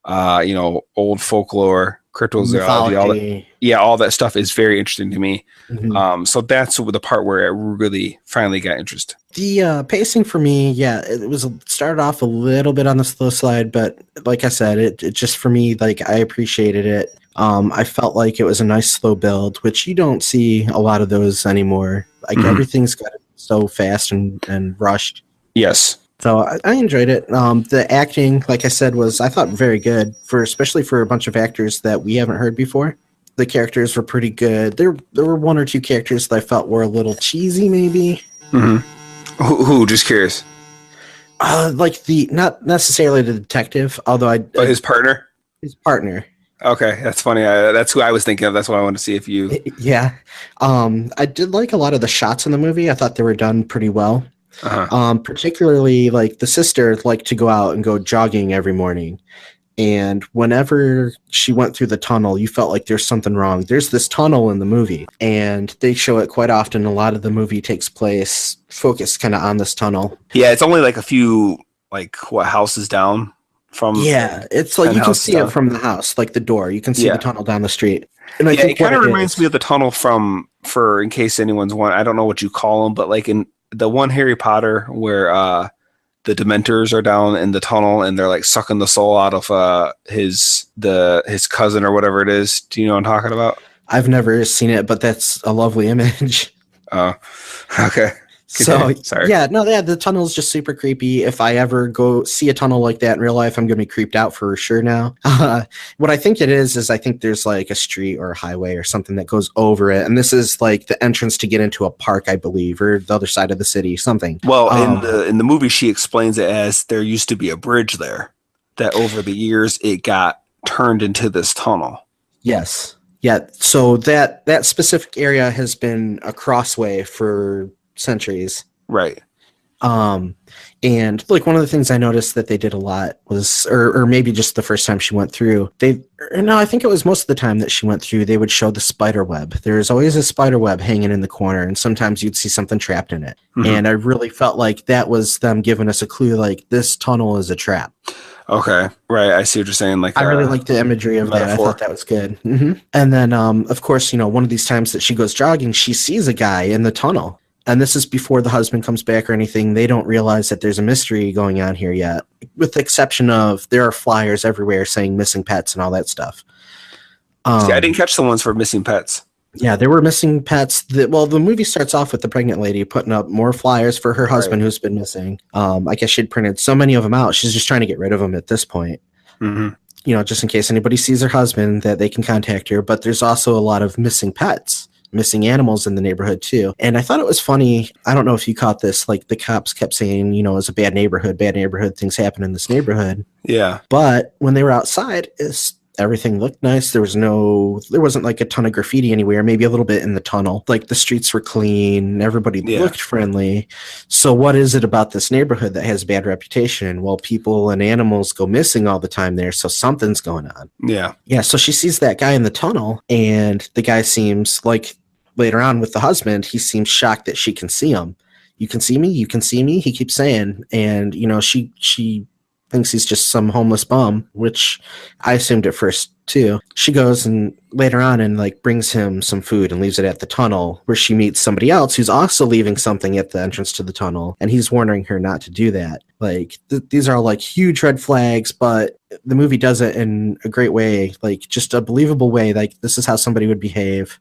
old folklore, cryptozoology, all that stuff is very interesting to me. Mm-hmm. So that's the part where I really finally got interest. The pacing for me, it started off a little bit on the slow side, but like I said, it just for me, I appreciated it. I felt like it was a nice slow build, which you don't see a lot of those anymore. Everything's got so fast and rushed. Yes. So I enjoyed it. The acting, like I said, I thought very good, especially for a bunch of actors that we haven't heard before. The characters were pretty good. There were one or two characters that I felt were a little cheesy, maybe. Mm-hmm. Who? Just curious. Not necessarily the detective, although but his partner. His partner. Okay, that's funny. That's who I was thinking of. That's why I wanted to see if you. Yeah, I did like a lot of the shots in the movie. I thought they were done pretty well. Particularly, the sister liked to go out and go jogging every morning, and whenever she went through the tunnel, you felt like there's something wrong. There's this tunnel in the movie, and they show it quite often. A lot of the movie takes place focused kind of on this tunnel. Yeah, it's only a few houses down. It's you can see it from the house, the door. You can see the tunnel down the street. And I think it kind of reminds me of the tunnel in case anyone's wondering, I don't know what you call them, but in the one Harry Potter where the Dementors are down in the tunnel and they're sucking the soul out of his cousin or whatever it is. Do you know what I'm talking about? I've never seen it, but that's a lovely image. Oh, okay. So, sorry. The tunnel is just super creepy. If I ever go see a tunnel like that in real life, I'm going to be creeped out for sure now. What I think it is I think there's a street or a highway or something that goes over it. And this is the entrance to get into a park, I believe, or the other side of the city, something. Well, in the movie, she explains it as there used to be a bridge there that over the years it got turned into this tunnel. Yes. Yeah. So that specific area has been a crossway for centuries. Right. And like one of the things I noticed that they did a lot was, or maybe just the first time she went through, I think it was most of the time that she went through, they would show the spider web. There's always a spider web hanging in the corner, and sometimes you'd see something trapped in it. Mm-hmm. And I really felt like that was them giving us a clue, like this tunnel is a trap. Okay, right. I see what you're saying. Like, I really like the imagery of metaphor. That. I thought that was good. Mm-hmm. And then, of course, one of these times that she goes jogging, she sees a guy in the tunnel. And this is before the husband comes back or anything. They don't realize that there's a mystery going on here yet, with the exception of there are flyers everywhere saying missing pets and all that stuff. See, I didn't catch the ones for missing pets. Yeah, there were missing pets. The movie starts off with the pregnant lady putting up more flyers for her husband who's been missing. I guess she'd printed so many of them out. She's just trying to get rid of them at this point. Mm-hmm. Just in case anybody sees her husband, that they can contact her. But there's also a lot of missing pets. Missing animals in the neighborhood too. And I thought it was funny. I don't know if you caught this, like the cops kept saying, it's a bad neighborhood, things happen in this neighborhood. Yeah. But when they were outside, everything looked nice. There wasn't like a ton of graffiti anywhere, maybe a little bit in the tunnel. Like the streets were clean, everybody looked friendly. So what is it about this neighborhood that has a bad reputation? Well, people and animals go missing all the time there, so something's going on. Yeah. Yeah, so she sees that guy in the tunnel, and the guy seems like, later on with the husband, he seems shocked that she can see him. You can see me, he keeps saying. And, she thinks he's just some homeless bum, which I assumed at first too. She goes and later on and like brings him some food and leaves it at the tunnel, where she meets somebody else who's also leaving something at the entrance to the tunnel, and he's warning her not to do that. Like these are like huge red flags, but the movie does it in a great way, like just a believable way. Like this is how somebody would behave.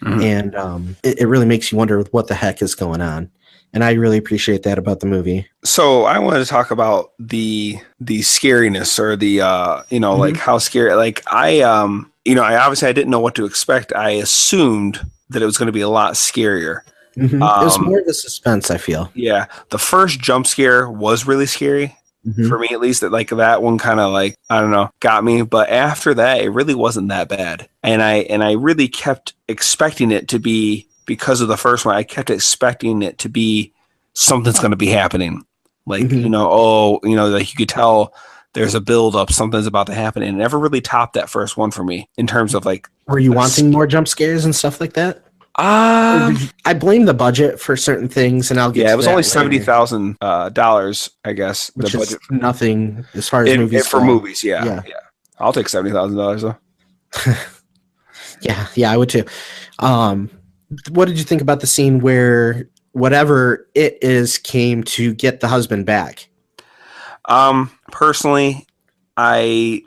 Mm-hmm. And it really makes you wonder what the heck is going on. And I really appreciate that about the movie. So I wanted to talk about the scariness, or the mm-hmm. like how scary. Like I obviously I didn't know what to expect. I assumed that it was going to be a lot scarier. Mm-hmm. It was more of the suspense, I feel. Yeah, the first jump scare was really scary. Mm-hmm. For me, at least, that one kind of like, I don't know, got me. But after that, it really wasn't that bad. And I really kept expecting it to be, because of the first one, I kept expecting it to be something's going to be happening. Like, mm-hmm. Like you could tell there's a build up, something's about to happen. And it never really topped that first one for me in terms of like. Were you wanting more jump scares and stuff like that? I blame the budget for certain things, and I'll get. Yeah, it was only $70,000, I guess. Which the is budget nothing as far as movies. For movies, yeah. I'll take $70,000 though. yeah, I would too. What did you think about the scene where whatever it is came to get the husband back? Personally, I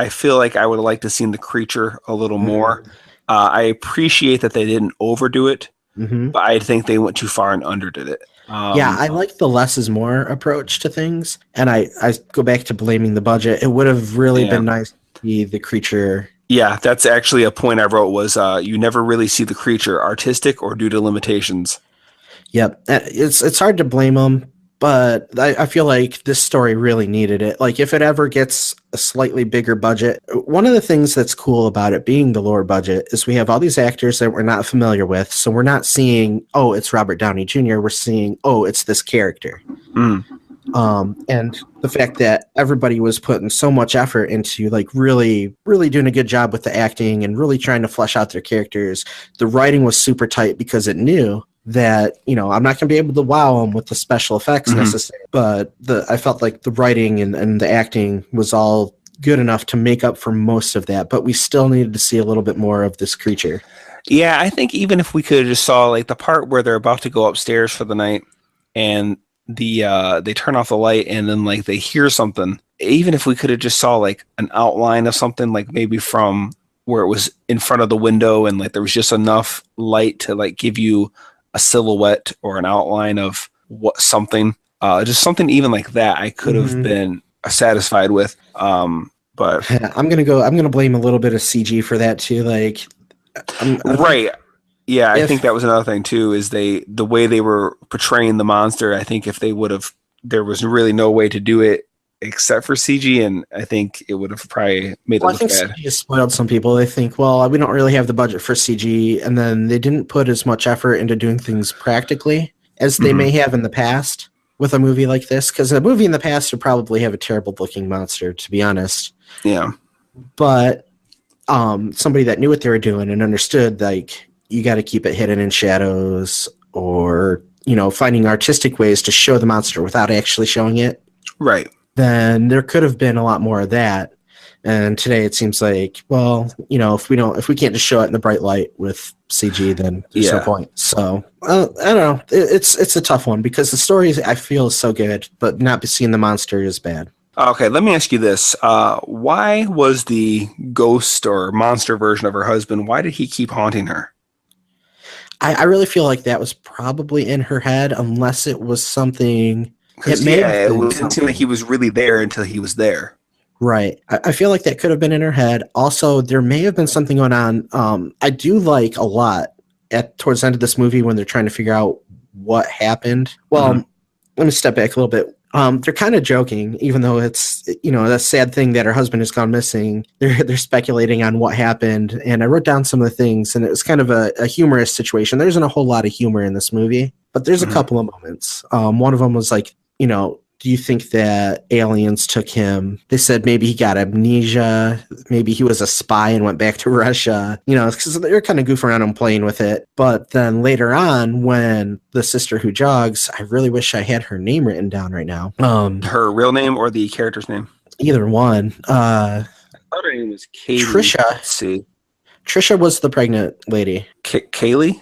feel like I would have liked to see the creature a little more. I appreciate that they didn't overdo it, mm-hmm. but I think they went too far and underdid it. I like the less is more approach to things, and I go back to blaming the budget. It would have really been nice to see the creature. Yeah, that's actually a point I wrote was you never really see the creature artistic or due to limitations. Yep, it's hard to blame them, but I feel like this story really needed it. Like if it ever gets a slightly bigger budget, one of the things that's cool about it being the lower budget is we have all these actors that we're not familiar with. So we're not seeing, oh, it's Robert Downey Jr. We're seeing, oh, it's this character. Mm. And the fact that everybody was putting so much effort into like really, really doing a good job with the acting and really trying to flesh out their characters. The writing was super tight because it knew that, I'm not going to be able to wow them with the special effects mm-hmm. necessarily, but I felt like the writing and the acting was all good enough to make up for most of that, but we still needed to see a little bit more of this creature. Yeah, I think even if we could have just saw like the part where they're about to go upstairs for the night and they turn off the light and then like they hear something, even if we could have just saw like an outline of something, like maybe from where it was in front of the window and like there was just enough light to like give you a silhouette or an outline of what something, just something even like that I could have mm-hmm. been satisfied with. But I'm going to blame a little bit of CG for that too. Like, right. Yeah. I think that was another thing too, is the way they were portraying the monster. I think if they would have, there was really no way to do it except for CG, and I think it would have probably made it look bad. I think CG has spoiled some people. They think, well, we don't really have the budget for CG, and then they didn't put as much effort into doing things practically as they mm-hmm. may have in the past, with a movie like this, because a movie in the past would probably have a terrible looking monster, to be honest. Yeah. But somebody that knew what they were doing and understood, like, you got to keep it hidden in shadows, or, you know, finding artistic ways to show the monster without actually showing it. Right. Then there could have been a lot more of that. And today it seems like, well, you know, if we can't just show it in the bright light with CG, then there's no point. So I don't know. It's a tough one because the story I feel is so good, but not seeing the monster is bad. Okay, let me ask you this. Why was the ghost or monster version of her husband, why did he keep haunting her? I really feel like that was probably in her head, unless it was something. It didn't seem like he was really there until he was there. Right. I feel like that could have been in her head. Also, there may have been something going on. I do like a lot towards the end of this movie when they're trying to figure out what happened. Well, let me step back a little bit. They're kind of joking, even though it's, you know, that sad thing that her husband has gone missing. They're speculating on what happened, and I wrote down some of the things, and it was kind of a humorous situation. There isn't a whole lot of humor in this movie, but there's a couple of moments. One of them was like, you know, do you think that aliens took him? They said maybe he got amnesia. Maybe he was a spy and went back to Russia. You know, because they're kind of goofing around and playing with it. But then later on, when the sister who jogs, I really wish I had her name written down right now. Her real name or the character's name? Either one. I thought her name was Katie. Trisha. Let's see. Trisha was the pregnant lady. Kaylee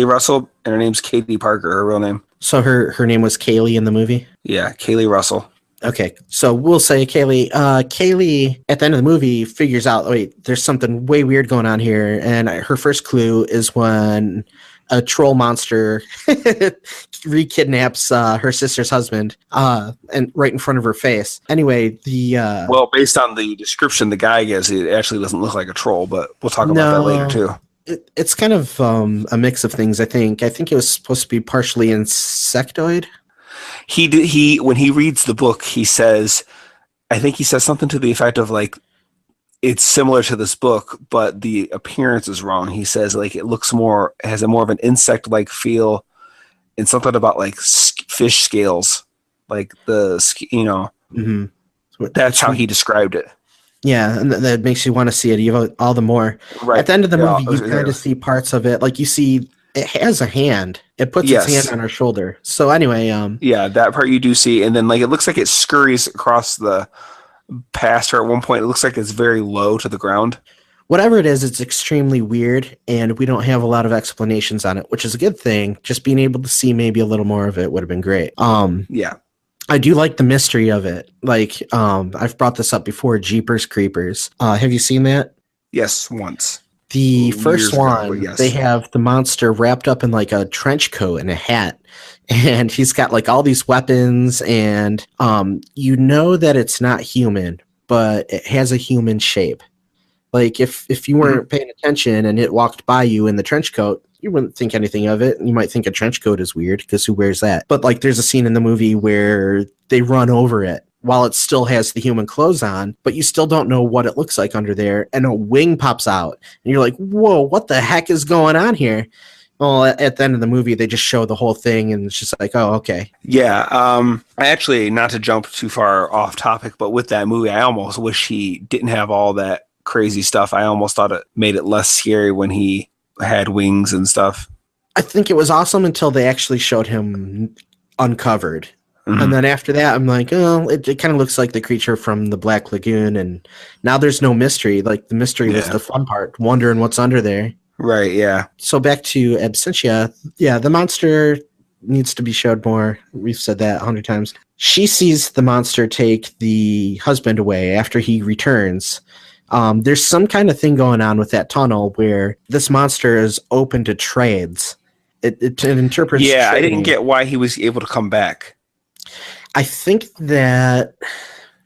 Russell, and her name's Katie Parker, her real name. So her name was Kaylee in the movie? Yeah, Kaylee Russell. Okay, so we'll say Kaylee. Kaylee, at the end of the movie, figures out, wait, there's something way weird going on here. And her first clue is when a troll monster re-kidnaps her sister's husband and right in front of her face. Anyway, well, based on the description the guy gives, it actually doesn't look like a troll, but we'll talk about that later, too. It's kind of a mix of things, I think. I think it was supposed to be partially insectoid. He when he reads the book, he says something to the effect of like, it's similar to this book, but the appearance is wrong. He says like it has a more of an insect-like feel, and something about like fish scales, like you know. Mm-hmm. That's how he described it. Yeah, and that makes you want to see it even all the more. Right. At the end of the movie, you kind of see parts of it. Like you see, it has a hand. It puts its hand on her shoulder. So anyway, yeah, that part you do see, and then like it looks like it scurries across past her at one point. It looks like it's very low to the ground. Whatever it is, it's extremely weird, and we don't have a lot of explanations on it, which is a good thing. Just being able to see maybe a little more of it would have been great. Yeah. I do like the mystery of it. Like, I've brought this up before, Jeepers Creepers. Have you seen that? Yes, once. The first one, yes. They have the monster wrapped up in like a trench coat and a hat. And he's got like all these weapons, and you know that it's not human, but it has a human shape. Like if you weren't paying attention and it walked by you in the trench coat, you wouldn't think anything of it. You might think a trench coat is weird because who wears that? But like there's a scene in the movie where they run over it while it still has the human clothes on, but you still don't know what it looks like under there. And a wing pops out and you're like, whoa, what the heck is going on here? Well, at the end of the movie, they just show the whole thing and it's just like, oh, okay. Yeah. I actually, not to jump too far off topic, but with that movie, I almost wish he didn't have all that crazy stuff. I almost thought it made it less scary when he had wings and stuff. I think it was awesome until they actually showed him uncovered. Mm-hmm. And then after that, I'm like, oh, it kind of looks like the creature from the Black Lagoon. And now there's no mystery. Like the mystery was the fun part, wondering what's under there. Right, yeah. So back to Absentia. Yeah, the monster needs to be showed more. We've said that 100 times. She sees the monster take the husband away after he returns. There's some kind of thing going on with that tunnel where this monster is open to trades. It interprets trading. I didn't get why he was able to come back. I think that...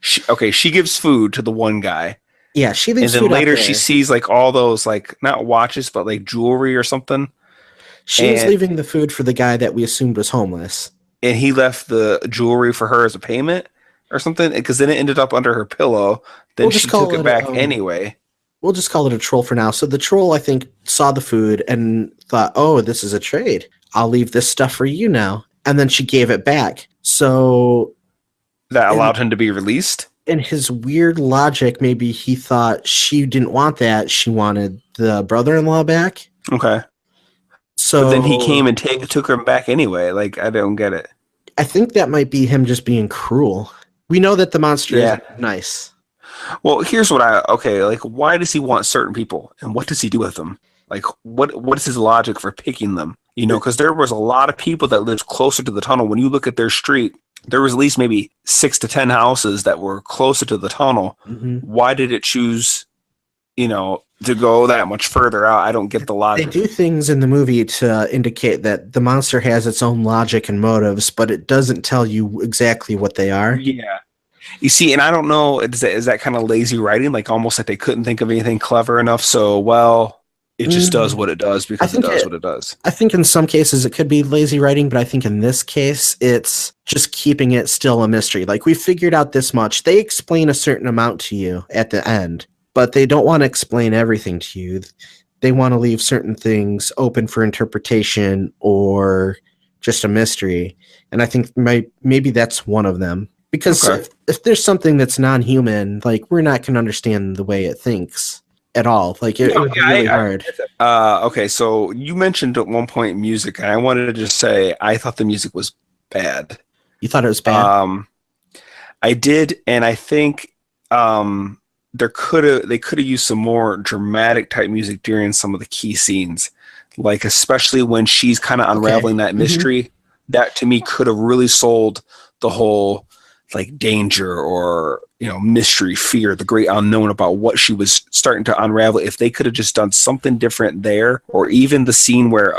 She gives food to the one guy. Yeah, she leaves food. And then later she sees like all those, like, not watches, but like jewelry or something. She was leaving the food for the guy that we assumed was homeless. And he left the jewelry for her as a payment or something, because then it ended up under her pillow. Then she took it back anyway. We'll just call it a troll for now. So the troll, I think, saw the food and thought, oh, this is a trade. I'll leave this stuff for you now. and then she gave it back. So that allowed him to be released. In his weird logic, maybe he thought she didn't want that. She wanted the brother-in-law back. Okay. So but then he came and took her back anyway. Like, I don't get it. I think that might be him just being cruel. We know that the monster is nice. Well, here's what like, why does he want certain people, and what does he do with them? Like, what is his logic for picking them? You know, because there was a lot of people that lived closer to the tunnel. When you look at their street, there was at least maybe 6 to 10 houses that were closer to the tunnel. Mm-hmm. Why did it choose, to go that much further out? I don't get the logic. They do things in the movie to indicate that the monster has its own logic and motives, but it doesn't tell you exactly what they are. Yeah. You see, and I don't know, is that kind of lazy writing? Like, almost like they couldn't think of anything clever enough, so, it just does what it does because it does what it does. I think in some cases it could be lazy writing, but I think in this case it's just keeping it still a mystery. Like, we figured out this much. They explain a certain amount to you at the end, but they don't want to explain everything to you. They want to leave certain things open for interpretation or just a mystery. And I think maybe that's one of them. Because if there's something that's non-human, like, we're not going to understand the way it thinks at all. Like, it would be really hard. Okay, so you mentioned at one point music, and I wanted to just say I thought the music was bad. You thought it was bad? I did, and I think they could have used some more dramatic type music during some of the key scenes, like especially when she's kind of unraveling that mystery. Mm-hmm. That to me could have really sold the whole like danger or mystery, fear, the great unknown about what she was starting to unravel. If they could have just done something different there, or even the scene where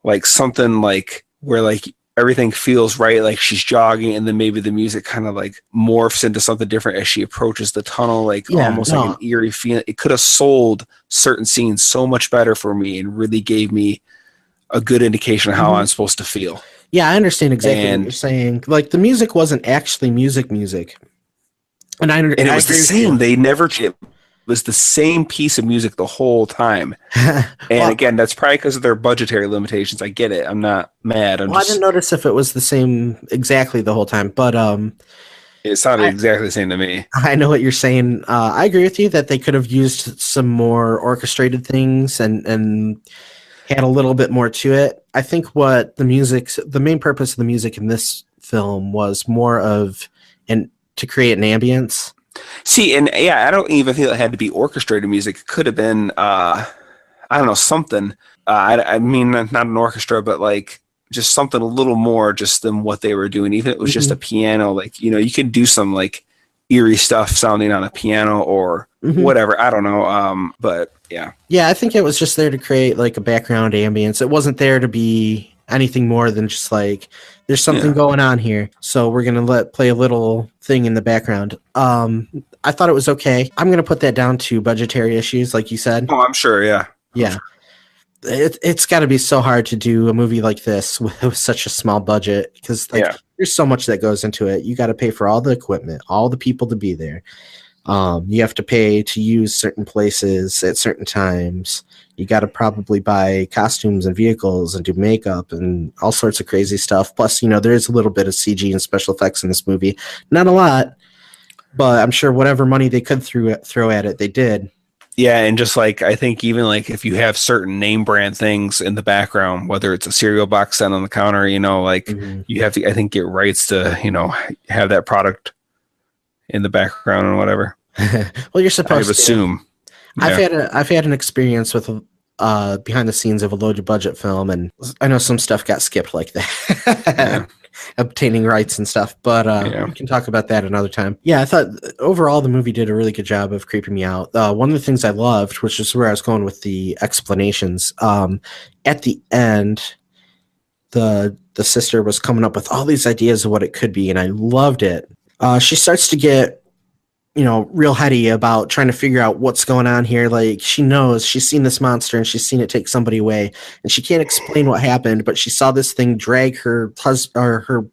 like something like where like everything feels right, like she's jogging, and then maybe the music kind of like morphs into something different as she approaches the tunnel, like like an eerie feeling. It could have sold certain scenes so much better for me and really gave me a good indication of how I'm supposed to feel. Yeah, I understand exactly what you're saying. Like, the music wasn't actually music. And it was the same. They never... It was the same piece of music the whole time. And again, that's probably because of their budgetary limitations. I get it. I'm not mad. I didn't notice if it was the same exactly the whole time, but... it sounded exactly the same to me. I know what you're saying. I agree with you that they could have used some more orchestrated things and had a little bit more to it. I think what the main purpose of the music in this film was more of to create an ambience. See, and I don't even feel it had to be orchestrated music. It could have been, I don't know, something. I mean, not an orchestra, but like just something a little more just than what they were doing. Even if it was just a piano, like, you could do some like eerie stuff sounding on a piano or whatever. I don't know. But yeah. Yeah, I think it was just there to create like a background ambience. It wasn't there to be anything more than just like, there's something going on here, so we're going to play a little thing in the background. I thought it was okay. I'm going to put that down to budgetary issues, like you said. Oh, I'm sure, yeah. Yeah. It's got to be so hard to do a movie like this with such a small budget, because there's so much that goes into it. You got to pay for all the equipment, all the people to be there. You have to pay to use certain places at certain times. You got to probably buy costumes and vehicles and do makeup and all sorts of crazy stuff. Plus, there is a little bit of CG and special effects in this movie. Not a lot, but I'm sure whatever money they could throw at it, they did. Yeah, and just like, I think even like if you have certain name brand things in the background, whether it's a cereal box set on the counter, like you have to, I think, get rights to, have that product in the background and whatever. Well, you're supposed to assume. I've had an experience with behind the scenes of a low budget film, and I know some stuff got skipped like that, obtaining rights and stuff. But we can talk about that another time. Yeah, I thought overall the movie did a really good job of creeping me out. One of the things I loved, which is where I was going with the explanations, at the end, the sister was coming up with all these ideas of what it could be, and I loved it. She starts to get real heady about trying to figure out what's going on here. Like, she knows she's seen this monster and she's seen it take somebody away, and she can't explain what happened, but she saw this thing drag her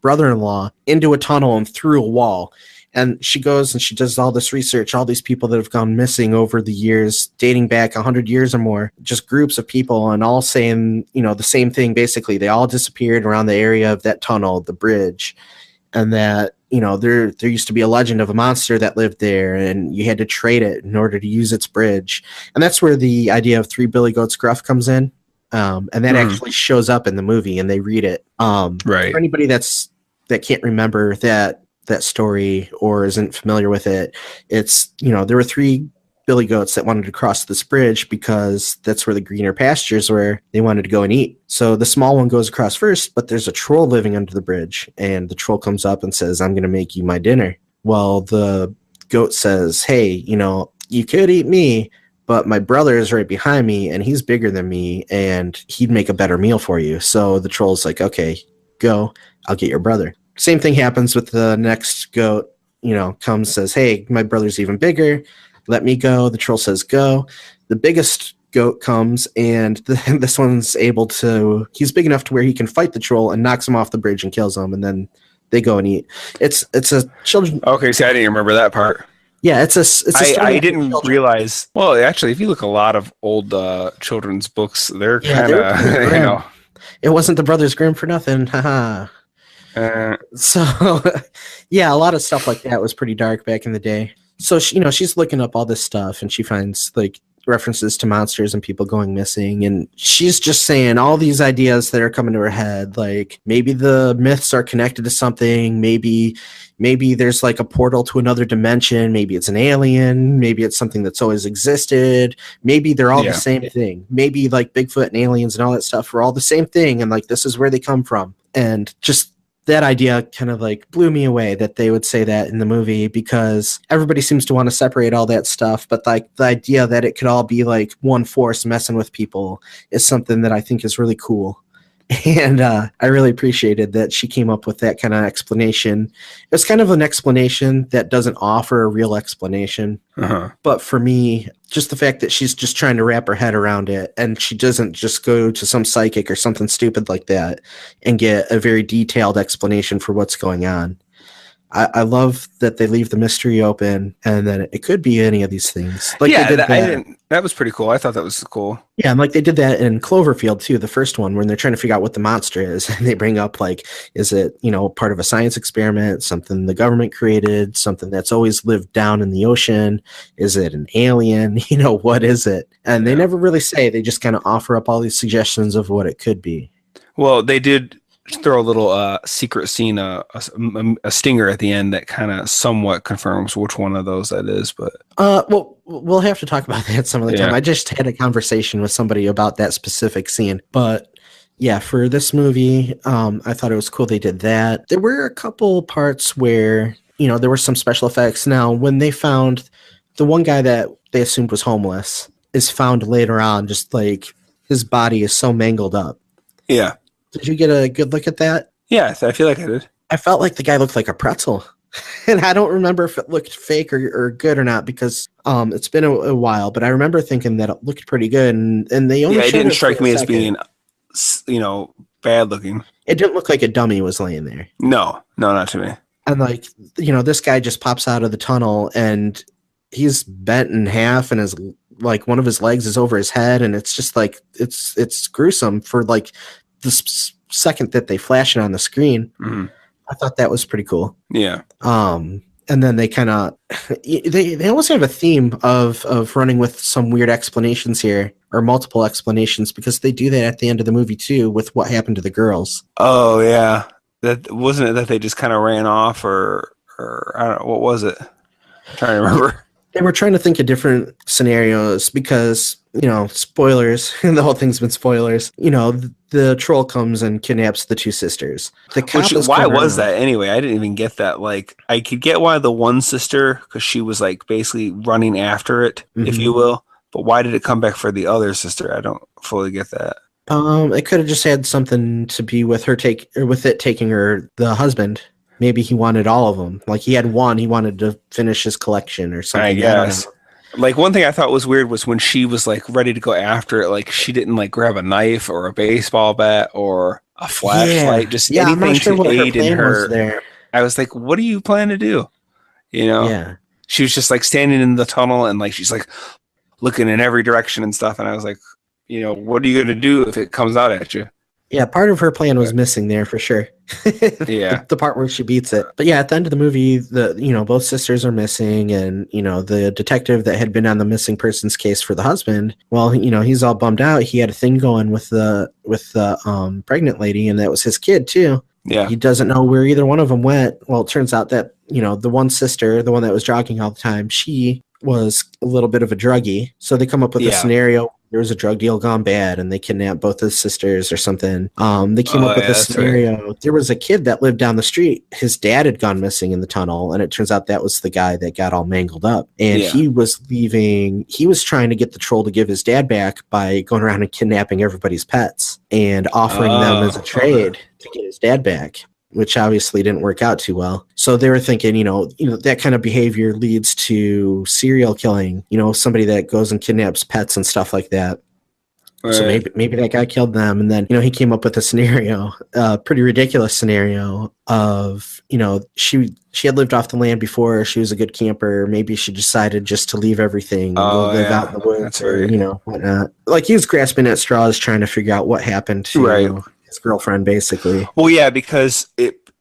brother-in-law into a tunnel and through a wall. And she goes and she does all this research, all these people that have gone missing over the years, dating back 100 years or more, just groups of people and all saying, the same thing. Basically, they all disappeared around the area of that tunnel, the bridge, and that, there used to be a legend of a monster that lived there and you had to trade it in order to use its bridge. And that's where the idea of Three Billy Goats Gruff comes in. And that actually shows up in the movie and they read it. Right. For anybody that can't remember that story or isn't familiar with it, it's, there were three billy goats that wanted to cross this bridge because that's where the greener pastures were. They wanted to go and eat. So the small one goes across first, but there's a troll living under the bridge, and the troll comes up and says, I'm going to make you my dinner. Well, the goat says, hey, you could eat me, but my brother is right behind me and he's bigger than me and he'd make a better meal for you. So the troll's like, okay, go, I'll get your brother. Same thing happens with the next goat, comes, says, hey, my brother's even bigger. Let me go. The troll says, go. The biggest goat comes and this one's he's big enough to where he can fight the troll and knocks him off the bridge and kills him. And then they go and eat. It's a children. Okay. See, I didn't remember that part. Yeah. It's a story. I didn't realize. Well, actually, if you look a lot of old children's books, they're kind of, It wasn't the Brothers Grimm for nothing. Haha. So, yeah, a lot of stuff like that was pretty dark back in the day. So, she's looking up all this stuff and she finds like references to monsters and people going missing. And she's just saying all these ideas that are coming to her head. Like maybe the myths are connected to something. Maybe there's like a portal to another dimension. Maybe it's an alien. Maybe it's something that's always existed. Maybe they're all the same thing. Maybe like Bigfoot and aliens and all that stuff are all the same thing. And like, this is where they come from. And just that idea kind of like blew me away that they would say that in the movie, because everybody seems to want to separate all that stuff. But like the idea that it could all be like one force messing with people is something that I think is really cool. And I really appreciated that she came up with that kind of explanation. It's kind of an explanation that doesn't offer a real explanation. But for me, just the fact that she's just trying to wrap her head around it and she doesn't just go to some psychic or something stupid like that and get a very detailed explanation for what's going on. I love that they leave the mystery open and that it could be any of these things. Like that was pretty cool. I thought that was cool. Yeah, and like they did that in Cloverfield too, the first one, when they're trying to figure out what the monster is. And they bring up like, is it, part of a science experiment, something the government created, something that's always lived down in the ocean? Is it an alien? What is it? And they never really say. They just kind of offer up all these suggestions of what it could be. Well, they did throw a little secret scene, a stinger at the end that kind of somewhat confirms which one of those that is. But well, we'll have to talk about that some other time. I just had a conversation with somebody about that specific scene. But yeah, for this movie, I thought it was cool they did that. There were a couple parts where there were some special effects. Now, when they found the one guy that they assumed was homeless is found later on, just like his body is so mangled up. Yeah. Did you get a good look at that? Yeah, I feel like I did. I felt like the guy looked like a pretzel. And I don't remember if it looked fake or good or not, because it's been a while, but I remember thinking that it looked pretty good. And they only it didn't strike me as being, bad looking. It didn't look like a dummy was laying there. No, not to me. And like, this guy just pops out of the tunnel and he's bent in half and his like one of his legs is over his head. And it's just like, it's gruesome for like the second that they flash it on the screen. Mm-hmm. I thought that was pretty cool. Yeah. And then they kind of they almost have a theme of running with some weird explanations here, or multiple explanations, because they do that at the end of the movie too with what happened to the girls. Oh yeah, that wasn't it that they just kind of ran off, or I don't know, what was it? I'm trying to remember. They were trying to think of different scenarios because, spoilers, the whole thing's been spoilers. The troll comes and kidnaps the two sisters. Why was that anyway? I didn't even get that. Like, I could get why the one sister, because she was like basically running after it, if you will. But why did it come back for the other sister? I don't fully get that. It could have just had something to be with her taking her the husband. Maybe he wanted all of them. Like he had one, he wanted to finish his collection or something. I guess. Like one thing I thought was weird was when she was like ready to go after it, like she didn't like grab a knife or a baseball bat or a flashlight, just anything to aid in her. I was like, what do you plan to do? You know, Yeah. she was just like standing in the tunnel and like she's like looking in every direction and stuff. And I was like, you know, what are you going to do if it comes out at you? Yeah, part of her plan was missing there for sure. Yeah. The part where she beats it. But yeah, at the end of the movie, both sisters are missing, and the detective that had been on the missing persons case for the husband, well, he's all bummed out. He had a thing going with the pregnant lady, and that was his kid too. Yeah. He doesn't know where either one of them went. Well, it turns out that, the one sister, the one that was jogging all the time, she was a little bit of a druggie. So they come up with a scenario. There was a drug deal gone bad and they kidnapped both his sisters or something. They came up with a scenario. Right. There was a kid that lived down the street. His dad had gone missing in the tunnel, and it turns out that was the guy that got all mangled up. And he was trying to get the troll to give his dad back by going around and kidnapping everybody's pets and offering them as a trade to get his dad back, which obviously didn't work out too well. So they were thinking, that kind of behavior leads to serial killing, somebody that goes and kidnaps pets and stuff like that. Right. So maybe that guy killed them. And then, he came up with a scenario, a pretty ridiculous scenario of, she had lived off the land before. She was a good camper. Maybe she decided just to leave everything and go live out in the woods or, whatnot. Like he was grasping at straws trying to figure out what happened to his girlfriend, basically. Well, yeah, because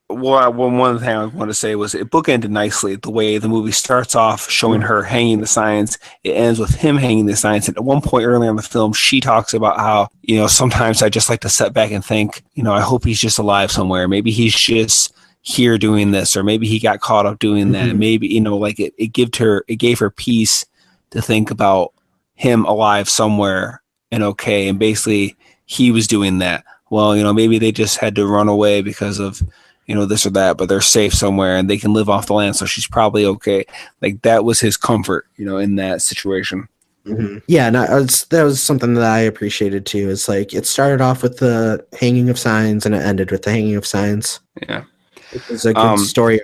one thing I want to say was it bookended nicely the way the movie starts off showing her hanging the signs. It ends with him hanging the signs. And at one point earlier in the film, she talks about how, sometimes I just like to sit back and think, I hope he's just alive somewhere. Maybe he's just here doing this, or maybe he got caught up doing that. Maybe, it gave her peace to think about him alive somewhere and okay. And basically he was doing that. Well, maybe they just had to run away because of, this or that, but they're safe somewhere and they can live off the land. So she's probably okay. Like that was his comfort, in that situation. Mm-hmm. Yeah. No, that was something that I appreciated too. It's like, it started off with the hanging of signs and it ended with the hanging of signs. Yeah. It was a good story.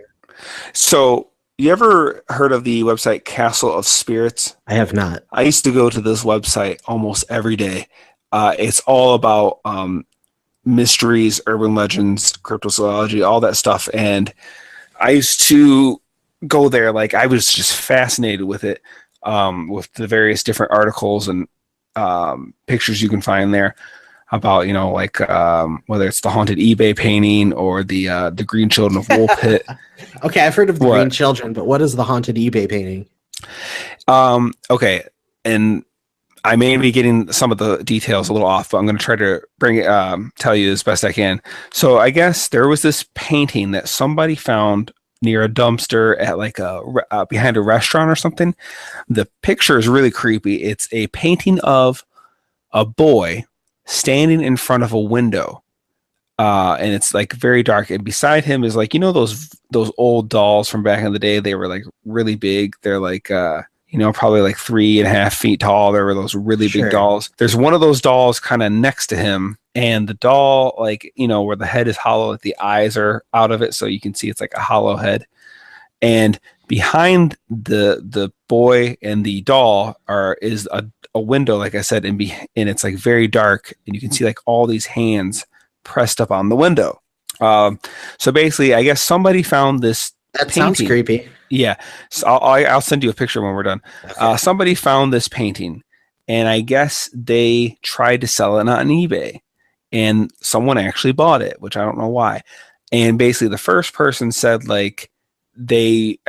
So you ever heard of the website Castle of Spirits? I have not. I used to go to this website almost every day. It's all about, mysteries, urban legends, cryptozoology, all that stuff. And I used to go there. Like I was just fascinated with it, with the various different articles and pictures you can find there about, whether it's the haunted eBay painting or the Green Children of Woolpit. Okay, I've heard of the Green Children, but what is the haunted eBay painting? Okay, and I may be getting some of the details a little off, but I'm going to try to tell you as best I can. So I guess there was this painting that somebody found near a dumpster at behind a restaurant or something. The picture is really creepy. It's a painting of a boy standing in front of a window. And it's like very dark. And beside him is like, those old dolls from back in the day. They were like really big. They're like, probably like 3.5 feet tall. There were those really big dolls. There's one of those dolls kind of next to him, and the doll, where the head is hollow, like the eyes are out of it, so you can see it's like a hollow head. And behind the boy and the doll is a window, like I said, and it's like very dark, and you can see like all these hands pressed up on the window. So basically, I guess somebody found this. That sounds creepy. Yeah, so I'll send you a picture when we're done. Okay. Somebody found this painting, and I guess they tried to sell it on eBay, and someone actually bought it, which I don't know why. And basically, the first person said like they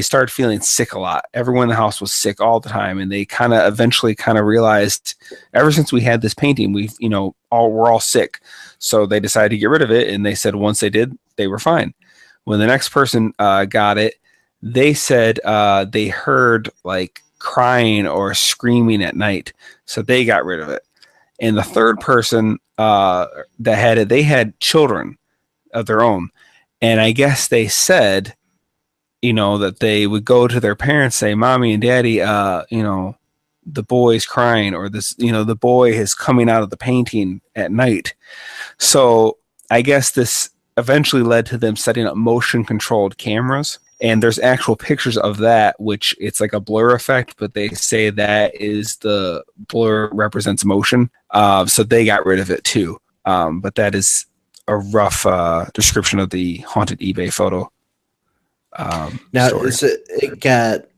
started feeling sick a lot. Everyone in the house was sick all the time, and they eventually realized ever since we had this painting, we're all sick. So they decided to get rid of it, and they said once they did, they were fine. When the next person got it, they said they heard like crying or screaming at night, so they got rid of it. And the third person that had it, they had children of their own, and I guess they said, that they would go to their parents, say, "Mommy and Daddy, the boy's crying," or this, the boy is coming out of the painting at night. So I guess this eventually led to them setting up motion controlled cameras, and there's actual pictures of that, which it's like a blur effect, but they say that is the blur represents motion. So they got rid of it too. But that is a rough description of the haunted eBay photo. Now, story.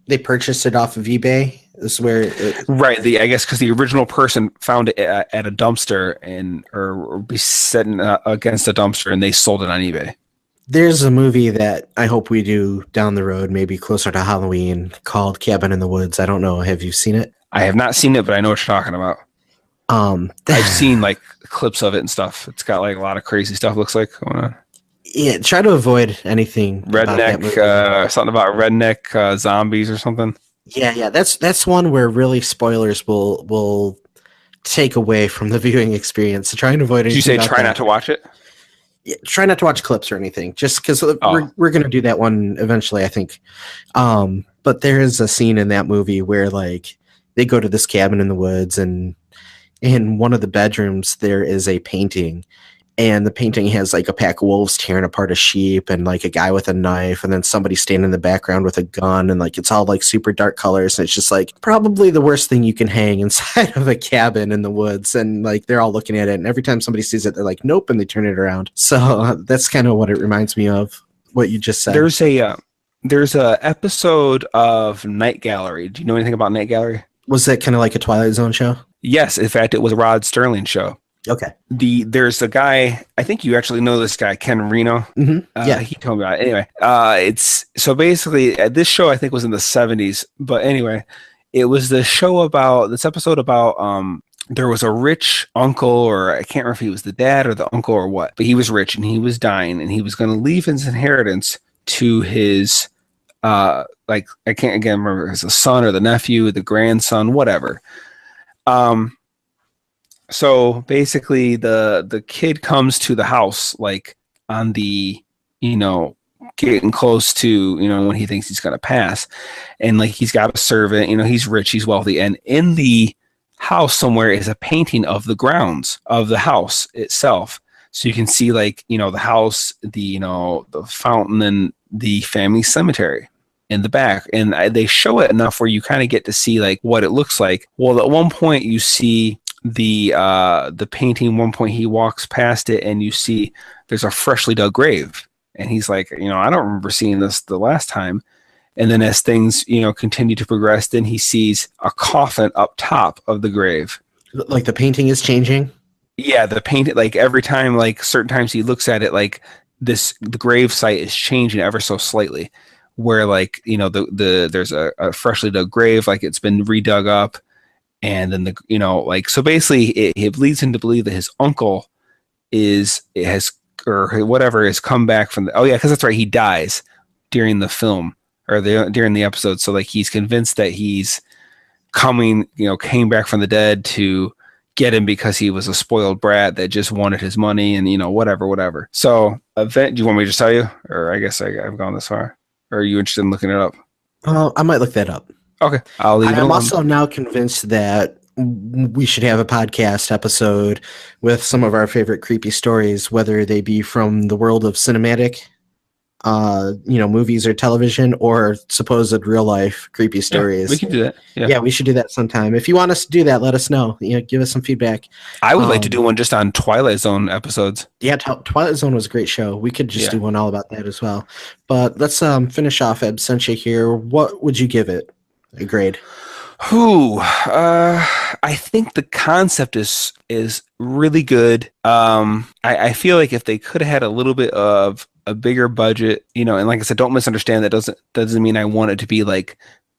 they purchased it off of eBay? This is where Right. I guess because the original person found it at a dumpster or be sitting against a dumpster, and they sold it on eBay. there's a movie that I hope we do down the road, maybe closer to Halloween, called Cabin in the Woods. I don't know. Have you seen it? I have not seen it, but I know what you're talking about. I've seen like clips of it and stuff. It's got like a lot of crazy stuff. Looks like going on. Yeah, try to avoid anything about that movie. Something about redneck zombies or something. Yeah, that's one where really spoilers will take away from the viewing experience. So try and avoid anything. Did you say about try that. not to watch it? Yeah, try not to watch clips or anything, just because we're going to do that one eventually, I think. But there is a scene in that movie where like they go to this cabin in the woods, and in one of the bedrooms there is a painting, and the painting has like a pack of wolves tearing apart a sheep, and like a guy with a knife, and then somebody standing in the background with a gun, and like it's all like super dark colors, and it's just like probably the worst thing you can hang inside of a cabin in the woods, and like they're all looking at it, and every time somebody sees it they're like nope, and they turn it around. So that's kind of what it reminds me of, what you just said. There's a episode of Night Gallery. Do you know anything about Night Gallery? Was that kind of like a Twilight Zone show? Yes, in fact it was a Rod Sterling show. Okay. There's a guy, I think you actually know this guy, Ken Reno. Mm-hmm. Yeah, he told me about it. Anyway, it's so basically this show I think was in the 70s, but anyway, it was this episode about there was a rich uncle, or I can't remember if he was the dad or the uncle or what, but he was rich and he was dying and he was going to leave his inheritance to his like I can't again remember if it was the son or the nephew, the grandson, whatever. So basically the kid comes to the house like on the, getting close to, when he thinks he's going to pass, and like he's got a servant, he's rich, he's wealthy. And in the house somewhere is a painting of the grounds of the house itself. So you can see like, the house, the fountain, and the family cemetery in the back. And they show it enough where you kind of get to see like what it looks like. Well, at one point you see the painting. One point he walks past it and you see there's a freshly dug grave, and he's like, I don't remember seeing this the last time. And then as things continue to progress, then he sees a coffin up top of the grave. Like the painting is changing. Yeah, the painting, like every time, like certain times he looks at it, like the grave site is changing ever so slightly, where like there's a freshly dug grave, like it's been redug up. And then so basically it leads him to believe that his uncle has come back from because that's right, he dies during the film or during the episode. So like he's convinced that he's came back from the dead to get him because he was a spoiled brat that just wanted his money and whatever. So do you want me to just tell you, or I guess I've gone this far, or are you interested in looking it up? I might look that up. Okay, I'll leave it alone. I'm also now convinced that we should have a podcast episode with some of our favorite creepy stories, whether they be from the world of cinematic, movies or television, or supposed real life creepy stories. Yeah, we can do that. Yeah, we should do that sometime. If you want us to do that, let us know. Give us some feedback. I would like to do one just on Twilight Zone episodes. Yeah, Twilight Zone was a great show. We could just do one all about that as well. But let's finish off Absentia here. What would you give it a grade? I think the concept is really good. I feel like if they could have had a little bit of a bigger budget, and like I said, don't misunderstand, that doesn't mean I want it to be like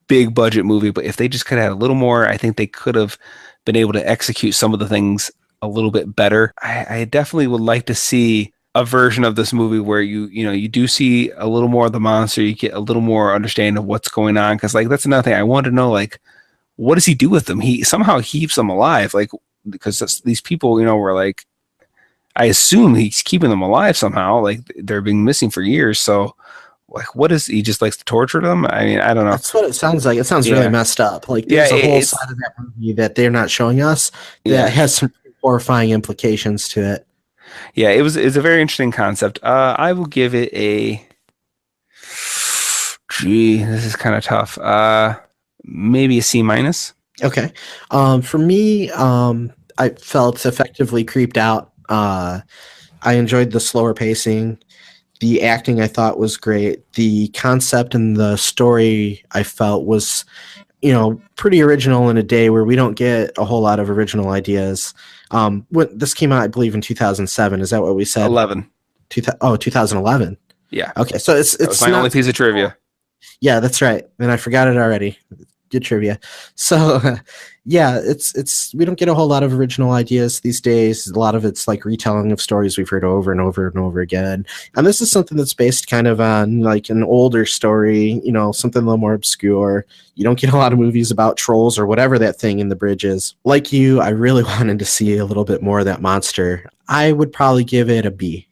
big budget movie, but if they just could have had a little more, I think they could have been able to execute some of the things a little bit better. I definitely would like to see a version of this movie where you do see a little more of the monster, you get a little more understanding of what's going on, because like that's another thing I want to know, like what does he do with them? He somehow keeps them alive, like because these people were like, I assume he's keeping them alive somehow, like they're being missing for years. So like what is he just likes to torture them? I mean, I don't know. That's what it sounds like. It sounds really messed up. Like there's a whole side of that movie that they're not showing us that has some horrifying implications to it. Yeah, it's a very interesting concept. I will give it a this is kind of tough. Maybe a C-. Okay. For me, I felt effectively creeped out. I enjoyed the slower pacing. The acting I thought was great. The concept and the story I felt was, pretty original in a day where we don't get a whole lot of original ideas. This came out, I believe, in 2007. Is that what we said? 11. 2011. Yeah. Okay, so it's That was my only piece of trivia. Yeah, that's right. And I forgot it already. Good trivia. So, yeah, it's we don't get a whole lot of original ideas these days. A lot of it's like retelling of stories we've heard over and over and over again. And this is something that's based kind of on like an older story, something a little more obscure. You don't get a lot of movies about trolls or whatever that thing in the bridge is. Like you, I really wanted to see a little bit more of that monster. I would probably give it a B.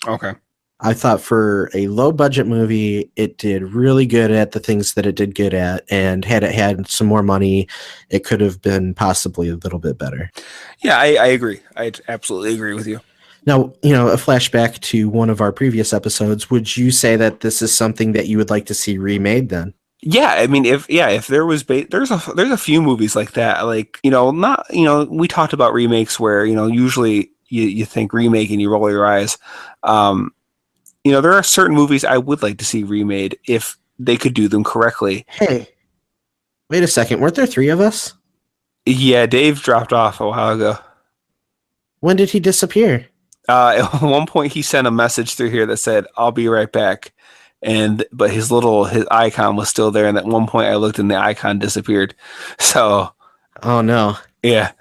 Okay. I thought for a low budget movie, it did really good at the things that it did good at. And had it had some more money, it could have been possibly a little bit better. Yeah, I agree. I absolutely agree with you. Now, a flashback to one of our previous episodes, would you say that this is something that you would like to see remade then? Yeah, I mean, if there was there's a few movies like that, like, we talked about remakes where, usually you think remake and you roll your eyes. There are certain movies I would like to see remade if they could do them correctly. Hey, wait a second. Weren't there 3 of us? Yeah, Dave dropped off a while ago. When did he disappear? At one point, he sent a message through here that said, "I'll be right back." But his icon was still there. And at one point I looked and the icon disappeared. So. Oh no. Yeah.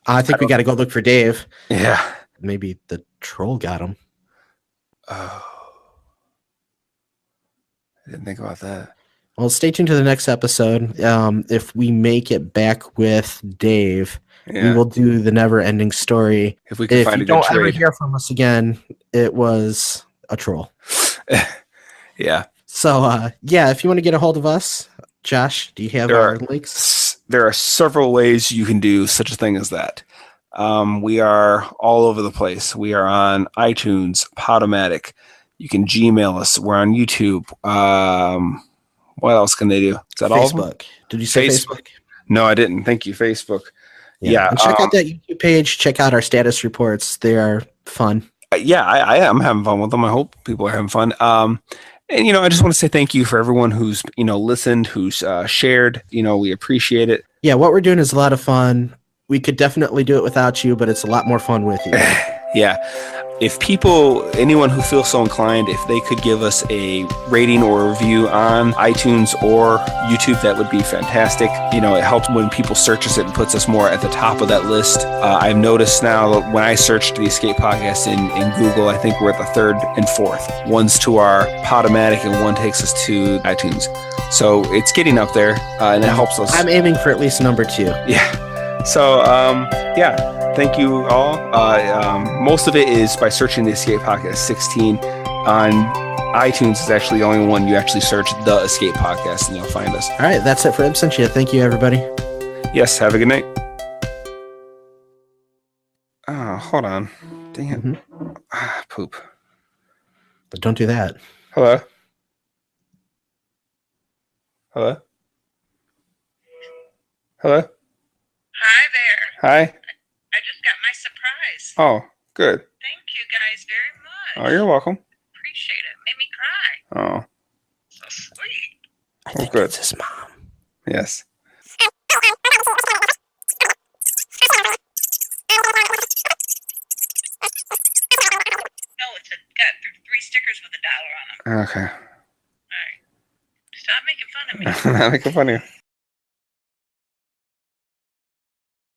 I think we got to go look for Dave. Yeah. Maybe the troll got him. Oh. I didn't think about that. Well, stay tuned to the next episode. If we make it back with Dave, we will do the never-ending story. If we can find a good trade. If you don't ever hear from us again, it was a troll. Yeah. So, if you want to get a hold of us, Josh, do you have our links? There are several ways you can do such a thing as that. We are all over the place. We are on iTunes, Podomatic. You can Gmail us. We're on YouTube. What else can they do? Is that Facebook. all of them? Did you say Facebook? No, I didn't. Thank you, Facebook. Yeah. And check out that YouTube page. Check out our status reports. They are fun. Yeah, I am having fun with them. I hope people are having fun. And, I just want to say thank you for everyone who's, listened, who's shared. We appreciate it. Yeah, what we're doing is a lot of fun. We could definitely do it without you, but it's a lot more fun with you. Yeah. If anyone who feels so inclined, if they could give us a rating or a review on iTunes or YouTube, that would be fantastic. It helps when people search us, it puts us more at the top of that list. I've noticed now that when I searched the Escape Podcast in Google, I think we're at the 3rd and 4th. One's to our Podomatic and one takes us to iTunes. So it's getting up there, and it helps us. I'm aiming for at least number 2. Yeah. So, thank you all. Most of it is by searching the Escape Podcast 16. On iTunes is actually the only one you actually search the Escape Podcast and you'll find us. All right, that's it for Absentia. Thank you, everybody. Yes, have a good night. Oh, hold on. Dang it. Mm-hmm. Poop. But don't do that. Hello? Hello? Hello? Hi there. Hi. I just got my surprise. Oh, good. Thank you guys very much. Oh, you're welcome. Appreciate it. Made me cry. Oh. So sweet. I think it's his mom. Yes. No, it's got 3 stickers with $1 on them. Okay. All right. Stop making fun of me. I'm not making fun of you.